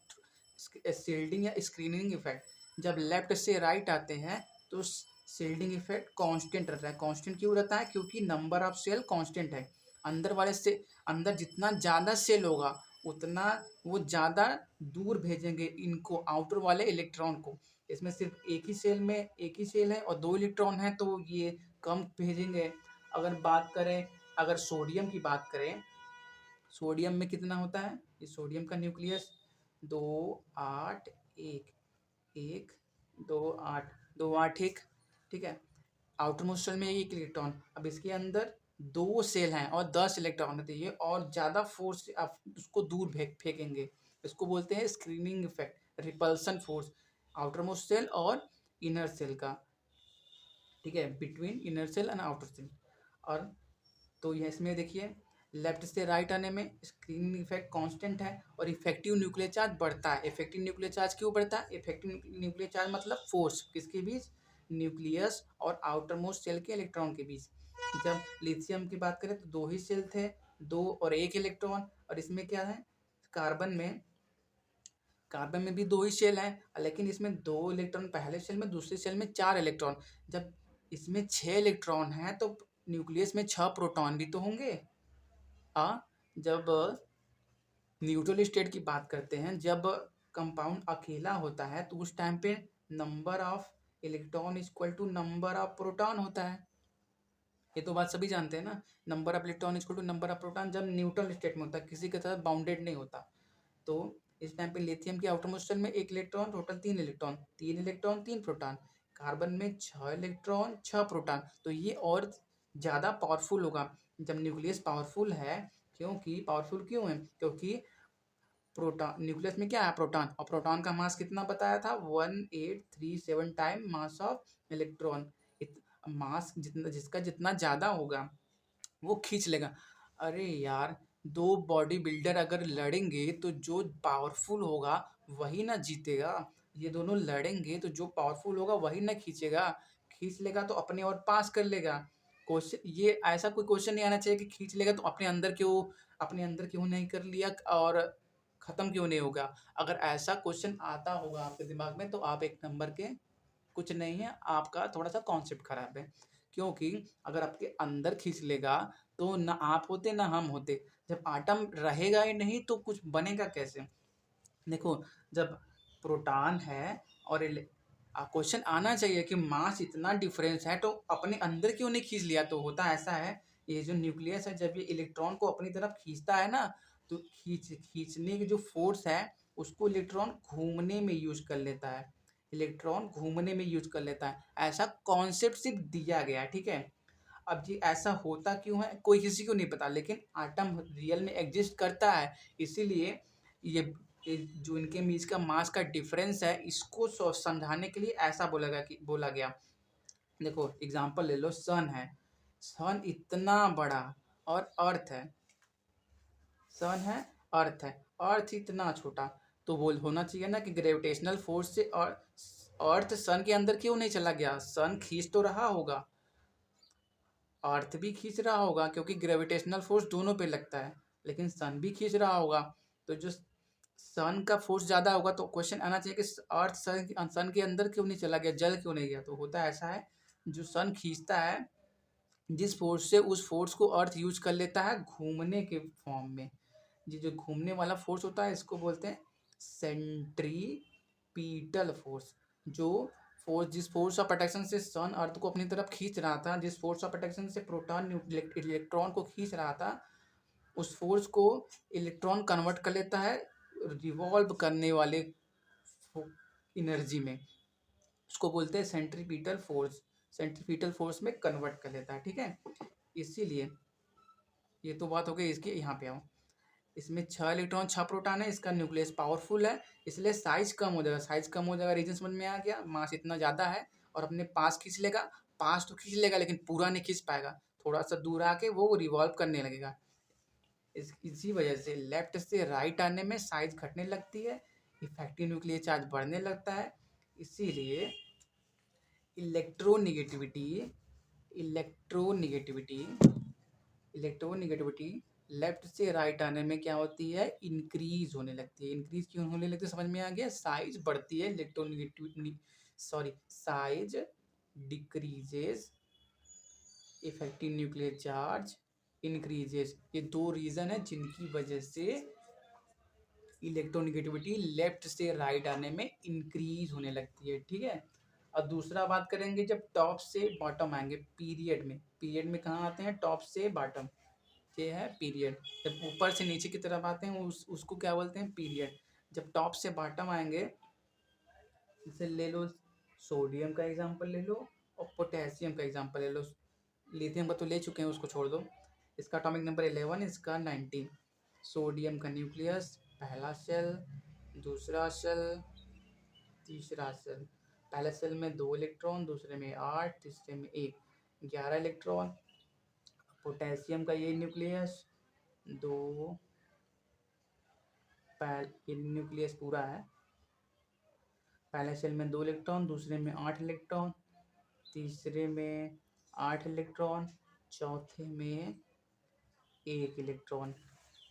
शील्डिंग या स्क्रीनिंग इफेक्ट। जब लेफ्ट से राइट आते हैं तो शील्डिंग इफेक्ट कांस्टेंट रहता है। कांस्टेंट क्यों रहता है, क्योंकि नंबर ऑफ सेल कांस्टेंट है। अंदर वाले से अंदर जितना ज़्यादा सेल होगा उतना वो ज़्यादा दूर भेजेंगे इनको, आउटर वाले इलेक्ट्रॉन को। इसमें सिर्फ एक ही सेल है और 2 इलेक्ट्रॉन है, तो ये कम भेजेंगे। अगर सोडियम की बात करें, सोडियम में कितना होता है, ये सोडियम का न्यूक्लियस 2 8 1 1 2 8 2 8 1, ठीक है। आउटर मोस्ट शेल में 1 इलेक्ट्रॉन, अब इसके अंदर 2 सेल हैं और 10 इलेक्ट्रॉन होते हैं, और ज़्यादा फोर्स से आप उसको दूर फेंकेंगे। इसको बोलते हैं screening effect, repulsion force, outermost shell और इनर सेल का, ठीक है, between inner shell and outer shell. और तो यह इसमें देखिए लेफ्ट से राइट आने में स्क्रीनिंग इफेक्ट कांस्टेंट है और इफेक्टिव न्यूक्लियर चार्ज बढ़ता है। इफेक्टिव न्यूक्लियर चार्ज क्यों बढ़ता है, इफेक्टिव न्यूक्लियर चार्ज मतलब फोर्स किसके बीच, न्यूक्लियस और आउटर मोस्ट सेल के इलेक्ट्रॉन के बीच। जब लिथियम की बात करें तो 2 ही सेल थे, 2 और 1 इलेक्ट्रॉन। और इसमें क्या है, कार्बन में भी 2 ही शेल हैं, लेकिन इसमें 2 इलेक्ट्रॉन पहले शेल में, दूसरे शेल में 4 इलेक्ट्रॉन। जब इसमें 6 इलेक्ट्रॉन हैं तो न्यूक्लियस में 6 प्रोटॉन भी तो होंगे। जब न्यूट्रल स्टेट की बात करते हैं, जब कंपाउंड अकेला होता है तो उस टाइम पे number of electron equal to number of proton होता है। ये तो बात सभी जानते हैं ना, number of electron equal to number of proton जब न्यूट्रल स्टेट में होता है, किसी के साथ बाउंडेड नहीं होता। तो इस टाइम पे लिथियम के आउटर मोस्ट शेल में 1 electron, total 3 electron, 3 electron 3 proton. Carbon में 6 इलेक्ट्रॉन 6 प्रोटॉन, तो ये और ज़्यादा पावरफुल होगा जब न्यूक्लियस पावरफुल है। पावरफुल क्यों है, क्योंकि प्रोटॉन, न्यूक्लियस में क्या है, प्रोटॉन, और प्रोटॉन का मास कितना बताया था, 1837 टाइम मास ऑफ इलेक्ट्रॉन। मास जितना, जिसका जितना ज़्यादा होगा वो खींच लेगा। अरे यार, 2 बॉडी बिल्डर अगर लड़ेंगे तो जो पावरफुल होगा वही ना जीतेगा। ये दोनों लड़ेंगे तो जो पावरफुल होगा वही ना खींचेगा, खींच लेगा तो अपने और पास कर लेगा। क्वेश्चन ये ऐसा कोई क्वेश्चन नहीं आना चाहिए कि खींच लेगा तो अपने अंदर क्यों नहीं कर लिया और ख़त्म क्यों नहीं होगा। अगर ऐसा क्वेश्चन आता होगा आपके दिमाग में तो आप 1 नंबर के कुछ नहीं है, आपका थोड़ा सा कॉन्सेप्ट खराब है। क्योंकि अगर आपके अंदर खींच लेगा तो ना आप होते ना हम होते। जब आटम रहेगा ही नहीं तो कुछ बनेगा कैसे। देखो जब प्रोटॉन है और क्वेश्चन आना चाहिए कि मास इतना डिफरेंस है तो अपने अंदर क्यों नहीं खींच लिया। तो होता ऐसा है, ये जो न्यूक्लियस है जब ये इलेक्ट्रॉन को अपनी तरफ खींचता है ना, तो खींचने की जो फोर्स है उसको इलेक्ट्रॉन घूमने में यूज कर लेता है, इलेक्ट्रॉन घूमने में यूज कर लेता है। ऐसा कॉन्सेप्ट सिर्फ दिया गया है, ठीक है। अब जी ऐसा होता क्यों है कोई किसी को नहीं पता, लेकिन आटम रियल में एग्जिस्ट करता है। इसीलिए ये जो इनके बीच का मास का डिफरेंस है इसको समझाने के लिए ऐसा बोला गया। देखो एग्जांपल ले लो, सन है, सन इतना बड़ा और अर्थ है, सन है अर्थ है, अर्थ इतना छोटा, तो बोल होना चाहिए ना कि ग्रेविटेशनल फोर्स से और अर्थ सन के अंदर क्यों नहीं चला गया? सन खींच तो रहा होगा, अर्थ भी खींच रहा होगा क्योंकि ग्रेविटेशनल फोर्स दोनों पे लगता है, लेकिन सन भी खींच रहा होगा। तो जो सन का फोर्स ज़्यादा होगा तो क्वेश्चन आना चाहिए कि अर्थ सन के अंदर क्यों नहीं चला गया, जल क्यों नहीं गया? तो होता ऐसा है, जो सन खींचता है जिस फोर्स से, उस फोर्स को अर्थ यूज कर लेता है घूमने के फॉर्म में। ये जो घूमने वाला फोर्स होता है इसको बोलते हैं सेंट्रीपीटल फोर्स। जो फोर्स, जिस फोर्स ऑफ अट्रैक्शन से सन अर्थ को अपनी तरफ खींच रहा था, जिस फोर्स ऑफ अट्रैक्शन से प्रोटॉन इलेक्ट्रॉन को खींच रहा था, उस फोर्स को इलेक्ट्रॉन कन्वर्ट कर लेता है रिवॉल्व करने वाले एनर्जी में। उसको बोलते हैं सेंट्रीपीटल फोर्स। सेंट्रीपीटल फोर्स में कन्वर्ट कर लेता है, ठीक है। इसीलिए ये तो बात हो गई इसकी। यहाँ पे आओ, इसमें 6 इलेक्ट्रॉन 6 प्रोटॉन है, इसका न्यूक्लियस पावरफुल है, इसलिए साइज कम हो जाएगा। साइज कम हो जाएगा, रीजन समझ में आ गया। मास इतना ज़्यादा है और अपने पास खींच लेगा, पास तो खींच लेगा लेकिन पूरा नहीं खींच पाएगा, थोड़ा सा दूर आके वो रिवॉल्व करने लगेगा। इसी वजह से लेफ्ट से राइट आने में साइज घटने लगती है, इफेक्टिव न्यूक्लियर चार्ज बढ़ने लगता है। इसीलिए इलेक्ट्रोनिगेटिविटी इलेक्ट्रोनिगेटिविटी इलेक्ट्रोनिगेटिविटी लेफ्ट से राइट आने में क्या होती है? इंक्रीज होने लगती है। इंक्रीज क्यों होने लगती है समझ में आ गया। साइज बढ़ती है, electronegativity size decreases, effective nuclear charge increases. ये दो रीजन है जिनकी वजह से इलेक्ट्रोनिगेटिविटी लेफ्ट से राइट आने में इंक्रीज होने लगती है, ठीक है। और दूसरा बात करेंगे जब टॉप से बॉटम आएंगे पीरियड में। पीरियड में कहाँ आते हैं? टॉप से बॉटम, ये है पीरियड। जब ऊपर से नीचे की तरफ आते हैं उसको क्या बोलते हैं? पीरियड। जब टॉप से बॉटम आएंगे, जैसे ले लो सोडियम का एग्जांपल ले लो और पोटेशियम का एग्जांपल ले लो। लिथियम का तो ले चुके हैं, उसको छोड़ दो। इसका एटॉमिक नंबर 11, इसका 19। सोडियम का न्यूक्लियस, पहला सेल, दूसरा सेल, तीसरा सेल। पहले सेल में 2 इलेक्ट्रॉन, दूसरे में 8, तीसरे में 1, 11 इलेक्ट्रॉन। पोटेशियम का ये न्यूक्लियस 2, ये न्यूक्लियस पूरा है। पहले सेल में 2 इलेक्ट्रॉन, दूसरे में 8 इलेक्ट्रॉन, तीसरे में 8 इलेक्ट्रॉन, चौथे में 1 इलेक्ट्रॉन।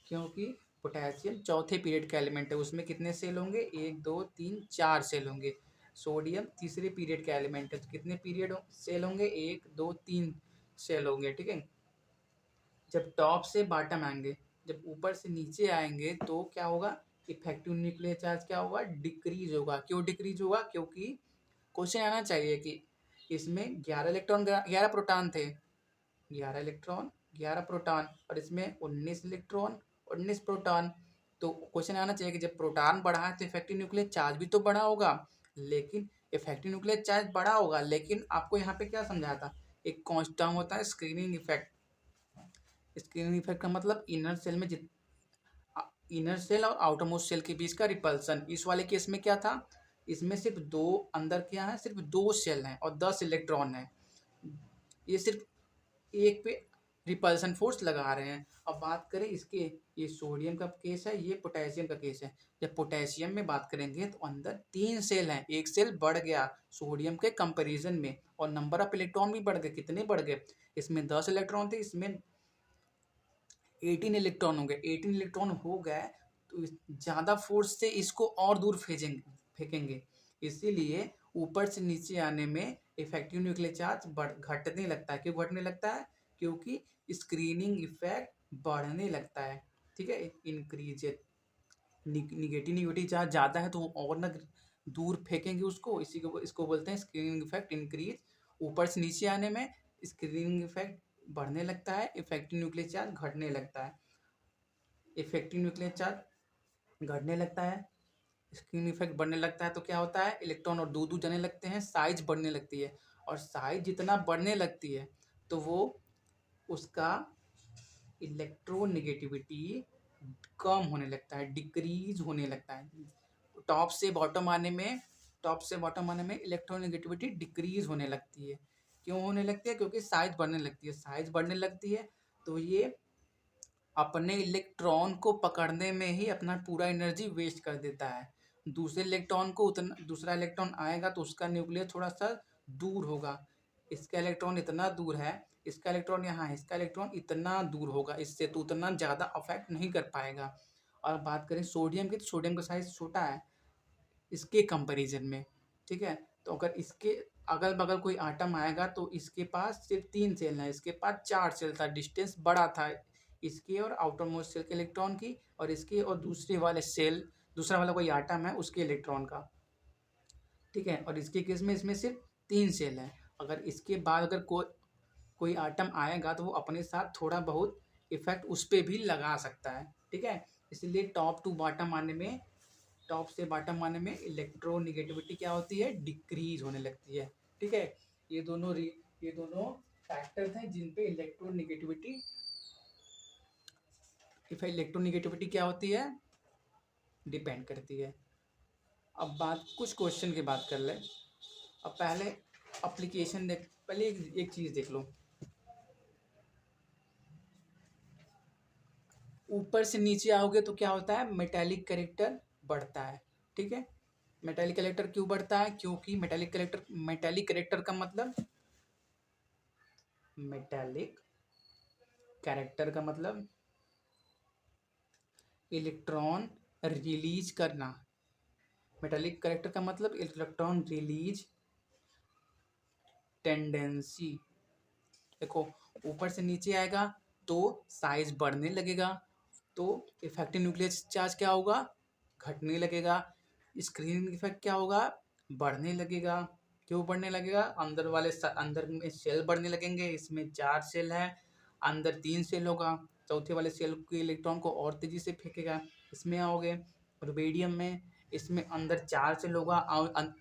क्योंकि पोटेशियम चौथे पीरियड का एलिमेंट है, उसमें कितने सेल होंगे? 1 2 3 4 सेल होंगे। सोडियम तीसरे पीरियड का एलिमेंट है, तो कितने पीरियड सेल होंगे? 1 2 3 सेल होंगे, ठीक है। जब टॉप से बॉटम आएंगे, जब ऊपर से नीचे आएंगे तो क्या होगा? इफेक्टिव न्यूक्लियर चार्ज क्या होगा? डिक्रीज होगा। क्यों डिक्रीज होगा? क्योंकि क्वेश्चन आना चाहिए कि इसमें 11 इलेक्ट्रॉन 11 प्रोटॉन थे, 11 इलेक्ट्रॉन 11 प्रोटॉन, और इसमें 19 इलेक्ट्रॉन 19 प्रोटॉन। तो क्वेश्चन आना चाहिए कि जब प्रोटॉन बढ़ा है तो इफेक्टिव न्यूक्लियर चार्ज भी तो बढ़ा होगा। लेकिन इफेक्टिव न्यूक्लियर चार्ज बढ़ा होगा, लेकिन आपको यहाँ पे क्या समझाया था? एक कांस्टेंट होता है स्क्रीनिंग इफेक्ट। स्क्रीनिंग इफेक्ट का मतलब इनर सेल में इनर सेल और आउटर मोस्ट सेल के बीच का रिपल्सन। इस वाले केस में क्या था? इसमें सिर्फ 2, अंदर क्या है? सिर्फ 2 सेल हैं और 10 इलेक्ट्रॉन हैं। ये सिर्फ एक पे रिपल्सन फोर्स लगा रहे हैं। अब बात करें इसके, ये सोडियम का केस है, ये पोटेशियम का केस है। जब पोटेशियम में बात करेंगे तो अंदर 3 सेल हैं, एक सेल बढ़ गया सोडियम के कंपैरिजन में, और नंबर ऑफ इलेक्ट्रॉन भी बढ़ गए। कितने बढ़ गए? इसमें 10 इलेक्ट्रॉन थे, इसमें 18 इलेक्ट्रॉन हो गए। 18 इलेक्ट्रॉन हो गए तो ज़्यादा फोर्स से इसको और दूर फेंकेंगे। इसीलिए ऊपर से नीचे आने में इफेक्टिव न्यूक्लियर चार्ज घटने लगता है। क्यों घटने लगता है? क्योंकि स्क्रीनिंग इफेक्ट बढ़ने लगता है, ठीक है। इंक्रीज निगेटिव चार्ज ज़्यादा है तो और ना दूर फेंकेंगे उसको, इसी को इसको बोलते हैं स्क्रीनिंग इफेक्ट इंक्रीज। ऊपर से नीचे आने में स्क्रीनिंग इफेक्ट बढ़ने लगता है, इफेक्टिव न्यूक्लियर चार्ज घटने लगता है। इफेक्टिव न्यूक्लियर चार्ज घटने लगता है, स्क्रीन इफेक्ट बढ़ने लगता है तो क्या होता है? इलेक्ट्रॉन और दूर दूर जाने लगते हैं, साइज बढ़ने लगती है। और साइज जितना बढ़ने लगती है तो वो उसका इलेक्ट्रोनिगेटिविटी कम होने लगता है, डिक्रीज होने लगता है। टॉप से बॉटम आने में इलेक्ट्रोनिगेटिविटी डिक्रीज होने लगती है। क्यों होने लगती है? क्योंकि साइज बढ़ने लगती है। साइज बढ़ने लगती है तो ये अपने इलेक्ट्रॉन को पकड़ने में ही अपना पूरा एनर्जी वेस्ट कर देता है। दूसरा इलेक्ट्रॉन आएगा तो उसका न्यूक्लियस थोड़ा सा दूर होगा। इसका इलेक्ट्रॉन इतना दूर है, इसका इलेक्ट्रॉन यहाँ है, इसका इलेक्ट्रॉन इतना दूर होगा इससे, तो उतना ज़्यादा अफेक्ट नहीं कर पाएगा। और बात करें सोडियम की, तो सोडियम का साइज छोटा है इसके कंपैरिजन में, ठीक है। तो अगर इसके अगल बगल कोई आटम आएगा तो इसके पास सिर्फ 3 सेल है, इसके पास 4 सेल था, डिस्टेंस बड़ा था इसके और आउटर मोस्ट सेल के इलेक्ट्रॉन की, और इसके और दूसरा वाला कोई आटम है उसके इलेक्ट्रॉन का, ठीक है। और इसके केस में इसमें सिर्फ 3 सेल है। अगर इसके बाद अगर कोई आटम आएगा तो वो अपने साथ थोड़ा बहुत इफेक्ट उस पर भी लगा सकता है, ठीक है। इसलिए टॉप से बॉटम आने में इलेक्ट्रोनिगेटिविटी क्या होती है, डिक्रीज होने लगती है, ठीक है। ये दोनों फैक्टर्स हैं जिन पे इलेक्ट्रोनिगेटिविटी क्या होती है, डिपेंड करती है। अब कुछ क्वेश्चन की बात कर ले। अब पहले एप्लीकेशन देख, पहले एक चीज देख लो, ऊपर से नीचे आओगे तो क्या होता है, मेटालिक कैरेक्टर बढ़ता है, ठीक है। मेटालिक कैरेक्टर क्यों बढ़ता है, क्योंकि मेटालिक कैरेक्टर का मतलब इलेक्ट्रॉन रिलीज करना। मेटालिक कैरेक्टर का मतलब इलेक्ट्रॉन रिलीज टेंडेंसी। देखो, ऊपर से नीचे आएगा तो साइज बढ़ने लगेगा, तो इफेक्टिव न्यूक्लियस चार्ज क्या होगा, घटने लगेगा। स्क्रीनिंग इफेक्ट क्या होगा, बढ़ने लगेगा। क्यों बढ़ने लगेगा, अंदर में सेल बढ़ने लगेंगे, इसमें 4 सेल है, अंदर 3 सेल होगा, चौथे वाले सेल के इलेक्ट्रॉन को और तेजी से फेंकेगा। इसमें आओगे रुबेडियम में, इसमें अंदर 4 सेल होगा और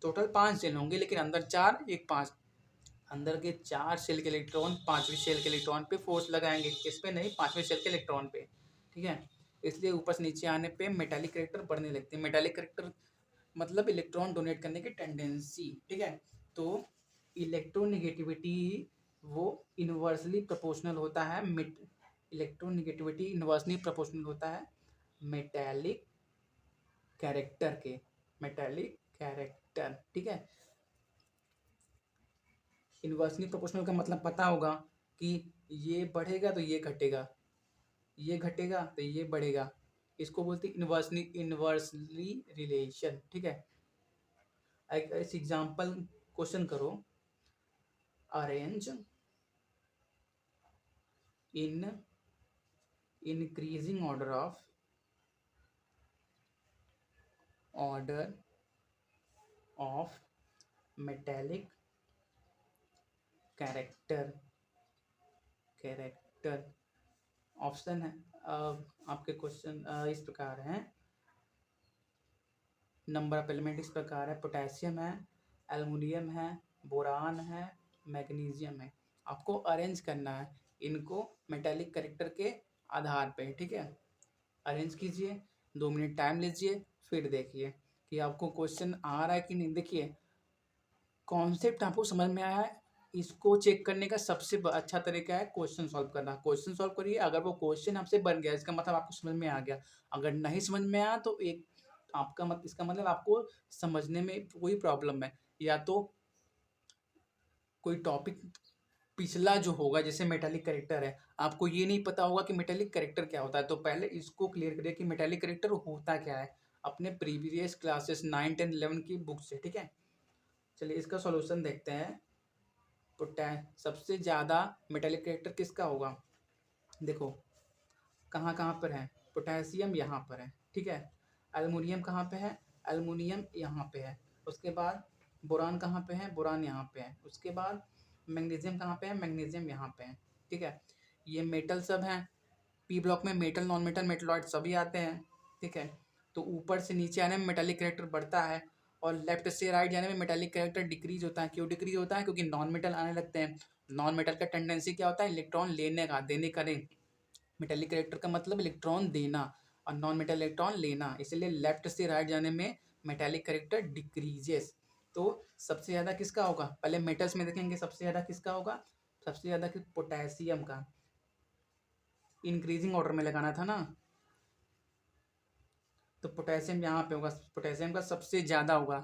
टोटल 5 सेल होंगे, लेकिन अंदर 4 एक 5, अंदर के 4 सेल के इलेक्ट्रॉन 5वीं सेल के इलेक्ट्रॉन पे फोर्स लगाएंगे, किस पे, नहीं 5वें सेल के इलेक्ट्रॉन पे, ठीक है। इसलिए ऊपर से नीचे आने पे मेटालिक कैरेक्टर बढ़ने लगते हैं। मेटालिक कैरेक्टर मतलब इलेक्ट्रॉन डोनेट करने की टेंडेंसी, ठीक है। तो इलेक्ट्रोनिगेटिविटी वो इनवर्सली प्रोपोर्शनल होता है, इलेक्ट्रोनिगेटिविटी इनवर्सली प्रोपोर्शनल होता है मेटालिक कैरेक्टर, ठीक है। इनवर्सली प्रोपोर्शनल का मतलब पता होगा कि ये बढ़ेगा तो ये घटेगा, ये घटेगा तो ये बढ़ेगा, इसको बोलते हैं इनवर्सली रिलेशन, ठीक है। एक एग्जांपल क्वेश्चन करो, arrange in increasing order of metallic character option है। आपके क्वेश्चन इस प्रकार हैं, नंबर ऑफ एलिमेंट इस प्रकार है, पोटेशियम है, एल्युमिनियम है, बोरान है, मैग्नीशियम है। आपको अरेंज करना है इनको मेटालिक कैरेक्टर के आधार पे, ठीक है। अरेंज कीजिए, 2 मिनट टाइम लीजिए, फिर देखिए कि आपको क्वेश्चन आ रहा है कि नहीं। देखिए, कॉन्सेप्ट आपको समझ में आया है, इसको चेक करने का सबसे अच्छा तरीका है क्वेश्चन सॉल्व करना। क्वेश्चन सॉल्व करिए, अगर वो क्वेश्चन आपसे बन गया इसका मतलब आपको समझ में आ गया। अगर नहीं समझ में आया तो इसका मतलब आपको समझने में कोई प्रॉब्लम है, या तो कोई टॉपिक पिछला जो होगा, जैसे मेटालिक कैरेक्टर है, आपको ये नहीं पता होगा कि मेटालिक कैरेक्टर क्या होता है, तो पहले इसको क्लियर करिए कि मेटालिक कैरेक्टर होता क्या है अपने प्रीवियस क्लासेस 9, 10, 11 की बुक से, ठीक है। चलिए इसका सॉल्यूशन देखते हैं। सबसे ज़्यादा मेटालिक कैरेक्टर किसका होगा, देखो कहाँ कहाँ पर है, पोटेशियम यहाँ पर है, ठीक है। एल्युमिनियम कहाँ पे है, एल्युमिनियम यहाँ पे है। उसके बाद बोरान कहाँ पे है, बोरान यहाँ पे है। उसके बाद मैग्नीशियम कहाँ पे है, मैग्नीशियम यहाँ पे है, ठीक है। ये मेटल सब हैं, पी ब्लॉक में मेटल, नॉन मेटल, मेटलॉइड सभी आते हैं, ठीक है। तो ऊपर से नीचे आने में मेटालिक कैरेक्टर बढ़ता है, और लेफ्ट से राइट जाने में मेटालिक कैरेक्टर डिक्रीज होता है। क्यों डिक्रीज होता है, क्योंकि नॉन मेटल आने लगते हैं। नॉन मेटल का टेंडेंसी क्या होता है, इलेक्ट्रॉन लेने का, देने का नहीं। मेटालिक कैरेक्टर का मतलब इलेक्ट्रॉन देना, और नॉन मेटल इलेक्ट्रॉन लेना, इसलिए लेफ्ट से राइट जाने में मेटालिक कैरेक्टर डिक्रीजेस। तो सबसे ज़्यादा किसका होगा, पहले मेटल्स में देखेंगे सबसे ज़्यादा किसका होगा, सबसे ज़्यादा पोटेशियम का। इंक्रीजिंग ऑर्डर में लगाना था ना, तो पोटेशियम यहाँ पे होगा, पोटेशियम का सबसे ज़्यादा होगा।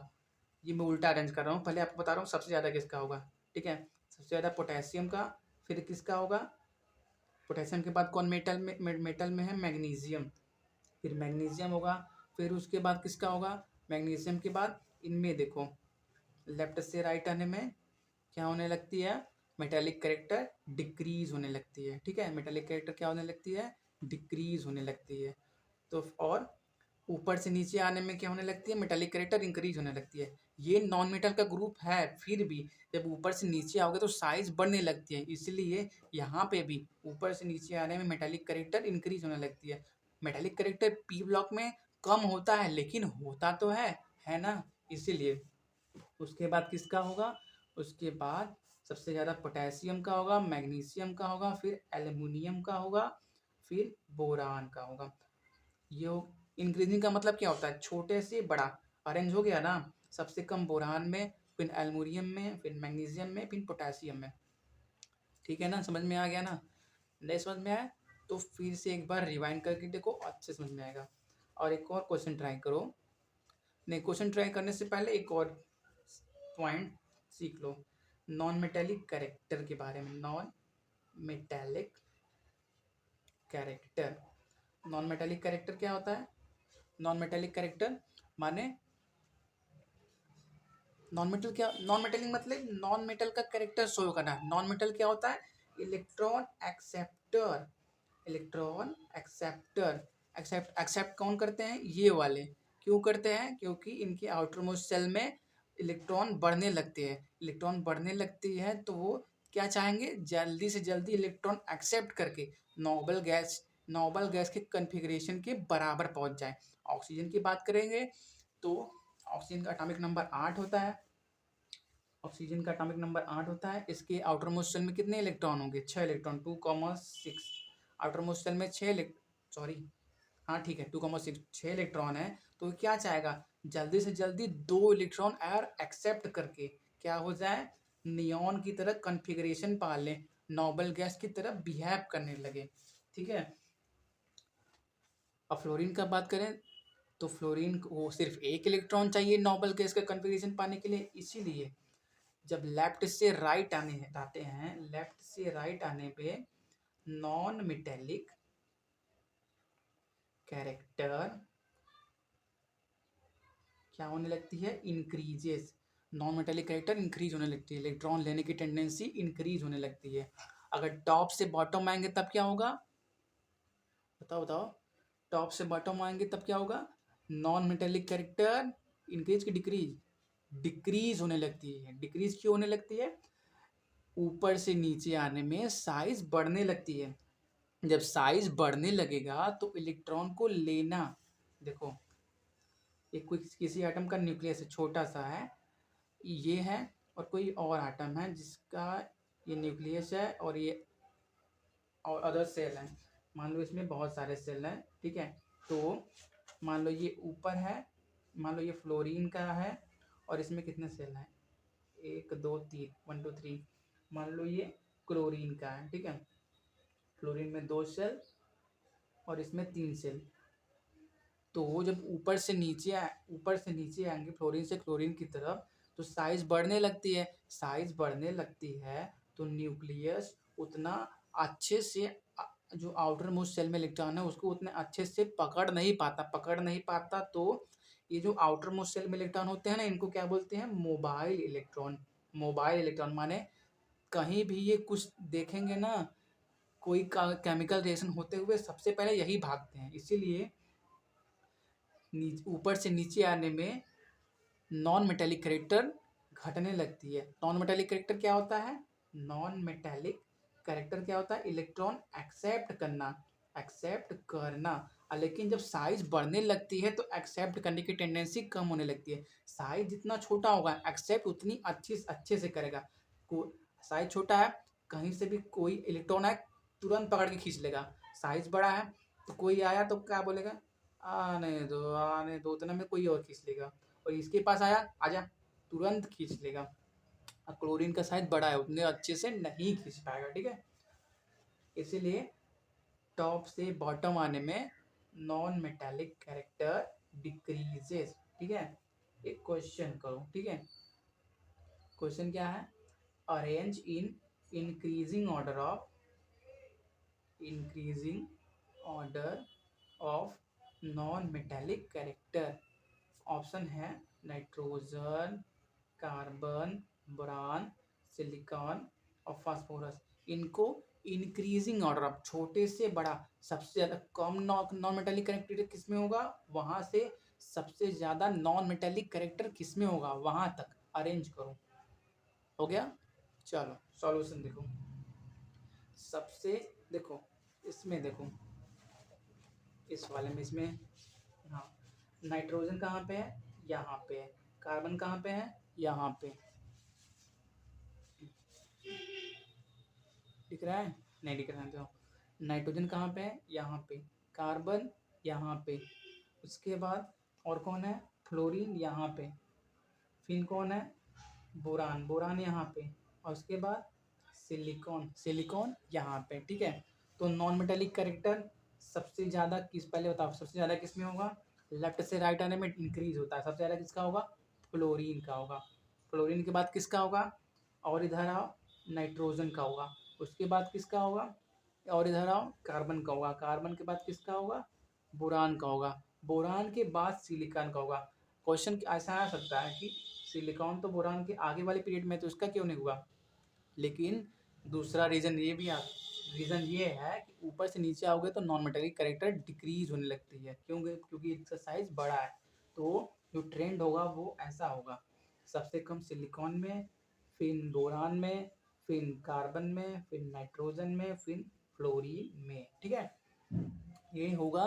ये मैं उल्टा अरेंज कर रहा हूँ, पहले आपको बता रहा हूँ सबसे ज़्यादा किसका होगा, ठीक है। सबसे ज़्यादा पोटेशियम का, फिर किसका होगा, पोटेशियम के बाद कौन मेटल में है, मैग्नीशियम, फिर मैग्नीशियम होगा, फिर उसके बाद किसका होगा, मैग्नीशियम के बाद इनमें देखो लेफ्ट से राइट आने में क्या होने लगती है, मेटालिक कैरेक्टर डिक्रीज होने लगती है, ठीक है। मेटालिक कैरेक्टर क्या होने लगती है, डिक्रीज होने लगती है। तो और ऊपर से नीचे आने में क्या होने लगती है, मेटालिक कैरेक्टर इंक्रीज होने लगती है। ये नॉन मेटल का ग्रुप है, फिर भी जब ऊपर से नीचे आओगे तो साइज बढ़ने लगती है, इसलिए यहाँ पे भी ऊपर से नीचे आने में मेटालिक कैरेक्टर इंक्रीज होने लगती है। मेटालिक कैरेक्टर पी ब्लॉक में कम होता है, लेकिन होता तो है ना, इसीलिए। उसके बाद किसका होगा, उसके बाद सबसे ज़्यादा पोटेशियम का होगा, मैग्नीशियम का होगा, फिर एल्युमिनियम का होगा, फिर बोरान का होगा। ये इंक्रीजिंग का मतलब क्या होता है, छोटे से बड़ा अरेंज हो गया ना, सबसे कम बोरान में, फिर एल्युमिनियम में, फिर मैग्नीशियम में, फिर पोटेशियम में, ठीक है ना, समझ में आ गया ना। नहीं समझ में आया तो फिर से एक बार रिवाइंड करके देखो, अच्छे समझ में आएगा। और एक और क्वेश्चन ट्राई करो, नहीं क्वेश्चन ट्राई करने से पहले एक और पॉइंट सीख लो नॉन मेटेलिक कैरेक्टर के बारे में। Non metallic character, non metallic character क्या होता है, नॉन मेटेलिक कैरेक्टर माने नॉन मेटल क्या, नॉन मेटेलिक मतलब नॉन मेटल का कैरेक्टर शो करना। नॉन मेटल क्या होता है, electron acceptor, electron acceptor, accept कौन करते हैं, ये वाले। क्यों करते हैं, क्योंकि इनके आउटर मोस्ट सेल में इलेक्ट्रॉन बढ़ने लगते हैं, इलेक्ट्रॉन बढ़ने लगती है तो वो क्या चाहेंगे, जल्दी से जल्दी इलेक्ट्रॉन एक्सेप्ट करके नोबल गैस के कन्फिग्रेशन के बराबर पहुंच जाए। ऑक्सीजन की बात करेंगे तो ऑक्सीजन का एटॉमिक नंबर 8 होता है, ऑक्सीजन का एटॉमिक नंबर 8 होता है। इसके आउटर मोस्ट सेल में कितने इलेक्ट्रॉन होंगे, 6 इलेक्ट्रॉन, 2,6। आउटर मोस्ट सेल में 6 सॉरी, हाँ ठीक है, 2,6, 6 इलेक्ट्रॉन है। तो क्या चाहेगा, जल्दी से जल्दी 2 इलेक्ट्रॉन और एक्सेप्ट करके क्या हो जाए, नियॉन की तरह कन्फिग्रेशन पा लें, नोबल गैस की तरह बिहेव करने लगे, ठीक है। अब फ्लोरीन का बात करें तो फ्लोरीन को सिर्फ एक इलेक्ट्रॉन चाहिए नोबल गैस का कन्फिग्रेशन पाने के लिए, इसीलिए जब लेफ्ट से राइट आते हैं, लेफ्ट से राइट आने पे नॉन मेटेलिक कैरेक्टर क्या होने लगती है, increases. Non metallic character increase होने लगती है, इलेक्ट्रॉन लेने की टेंडेंसी इंक्रीज होने लगती है। अगर टॉप से बॉटम आएंगे तब क्या होगा, बताओ बताओ, टॉप से बॉटम आएंगे तब क्या होगा, नॉन मेटेलिक कैरेक्टर इंक्रीज की डिक्रीज, डिक्रीज होने लगती है। डिक्रीज क्यों होने लगती है, ऊपर से नीचे आने में साइज बढ़ने लगती है। जब साइज बढ़ने लगेगा तो इलेक्ट्रॉन को लेना, देखो ये कोई किसी एटम का न्यूक्लियस है, छोटा सा है, ये है, और कोई और एटम है जिसका ये न्यूक्लियस है और ये और अदर सेल है। मान लो इसमें बहुत सारे सेल हैं, ठीक है। तो मान लो ये ऊपर है, मान लो ये फ्लोरीन का है, और इसमें कितने सेल हैं, 1 2 3, 1 2 3। मान लो ये क्लोरीन का है, ठीक है, फ्लोरीन में 2 सेल और इसमें 3 सेल। तो वो जब ऊपर से नीचे आएंगे फ्लोरीन से क्लोरीन की तरफ, तो साइज बढ़ने लगती है, साइज बढ़ने लगती है तो न्यूक्लियस उतना अच्छे से जो आउटर मोस्ट सेल में इलेक्ट्रॉन है उसको उतने अच्छे से पकड़ नहीं पाता। तो ये जो आउटर मोस्ट सेल में इलेक्ट्रॉन होते हैं ना, इनको क्या बोलते हैं, मोबाइल इलेक्ट्रॉन। मोबाइल इलेक्ट्रॉन माने कहीं भी ये कुछ देखेंगे ना, कोई केमिकल रिएक्शन होते हुए सबसे पहले यही भागते हैं, इसीलिए ऊपर से नीचे आने में नॉन मेटेलिक कैरेक्टर घटने लगती है। नॉन मेटेलिक कैरेक्टर क्या होता है, नॉन मेटेलिक कैरेक्टर क्या होता है, इलेक्ट्रॉन एक्सेप्ट करना। लेकिन जब साइज बढ़ने लगती है तो एक्सेप्ट करने की टेंडेंसी कम होने लगती है। साइज जितना छोटा होगा एक्सेप्ट उतनी अच्छे से करेगा। साइज छोटा है, कहीं से भी कोई इलेक्ट्रॉन है तुरंत पकड़ के खींच लेगा। साइज बड़ा है तो कोई आया तो क्या बोलेगा, आने दो, उतना में कोई और खींच लेगा। और इसके पास आया, आजा, तुरंत खींच लेगा। और क्लोरीन का साइज बड़ा है, उतने अच्छे से नहीं खींच पाएगा, ठीक है। इसीलिए टॉप से बॉटम आने में नॉन मेटेलिक कैरेक्टर डिक्रीजेस। ठीक है, एक क्वेश्चन करो। ठीक है, क्वेश्चन क्या है? Arrange in increasing order of non metallic character. Option है नाइट्रोजन, कार्बन, बोरान, सिलिकॉन और फास्फोरस। इनको इंक्रीजिंग ऑर्डर ऑफ, छोटे से बड़ा, सबसे ज्यादा कम नॉन मेटेलिक कैरेक्टर किसमें होगा, वहां से सबसे ज्यादा नॉन मेटेलिक कैरेक्टर किसमें होगा, वहां तक अरेंज करो। हो गया? चलो सॉल्यूशन देखो। सबसे देखो, इसमें देखो, इस वाले में, इसमें, हाँ, नाइट्रोजन कहाँ पे है? यहाँ पे है। कार्बन कहाँ पे है? यहाँ पे। दिख रहा है? नहीं दिख रहा है तो। नाइट्रोजन कहाँ पे है? यहाँ पे। कार्बन यहाँ पे। उसके बाद और कौन है? फ्लोरीन यहाँ पे। फिर कौन है? बोरान, बोरान यहाँ पे। और उसके बाद सिलिकॉन, सिलिकॉन यहाँ पे। ठीक है, तो नॉन मेटेलिक कैरेक्टर सबसे ज़्यादा किस, पहले बताओ सबसे ज़्यादा किस में होगा? लेफ्ट से राइट आने में इंक्रीज होता है, सबसे ज़्यादा किसका होगा? फ्लोरीन का होगा। फ्लोरीन के बाद किसका होगा? और इधर आओ, नाइट्रोजन का होगा। उसके बाद किसका होगा? और इधर आओ, कार्बन का होगा। कार्बन के बाद किसका होगा? बोरान का होगा। बोरान के बाद सिलिकॉन का होगा। क्वेश्चन ऐसा आ सकता है कि सिलिकॉन तो बोरान के आगे वाले पीरियड में, तो उसका क्यों नहीं हुआ? लेकिन दूसरा रीज़न ये है कि ऊपर से नीचे आओगे तो नॉन मेटेलिक कैरेक्टर डिक्रीज होने लगती है। क्योंकि इसका साइज बड़ा है, तो जो ट्रेंड होगा वो ऐसा होगा, सबसे कम सिलिकॉन में, फिर बोरान में, फिर कार्बन में, फिर नाइट्रोजन में, फिर फ्लोरीन में। ठीक है, ये होगा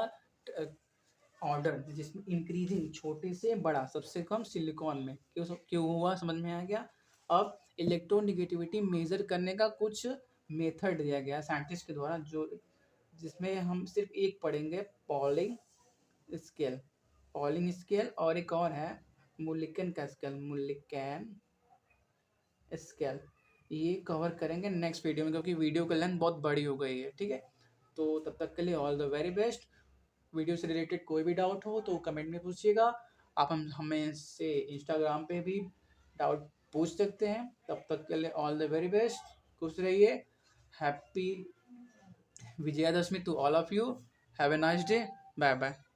ऑर्डर, जिसमें इंक्रीजिंग, छोटे से बड़ा, सबसे कम सिलिकॉन में। क्यों हुआ, समझ में आ गया? अब इलेक्ट्रोनिगेटिविटी मेजर करने का कुछ मेथड दिया गया साइंटिस्ट के द्वारा, जो जिसमें हम सिर्फ एक पढ़ेंगे, पॉलिंग स्केल और एक और है मुलिकन का स्केल, मुलिकन स्केल। ये कवर करेंगे नेक्स्ट वीडियो में, क्योंकि वीडियो का लेंथ बहुत बड़ी हो गई है। ठीक है, तो तब तक के लिए all the very best. Video से रिलेटेड कोई भी डाउट हो तो कमेंट में पूछिएगा। आप हमें से इंस्टाग्राम पे भी डाउट पूछ सकते हैं। तब तक के लिए ऑल द वेरी बेस्ट, खुश रहिए। Happy Vijayadashami to all of you. Have a nice day. Bye bye.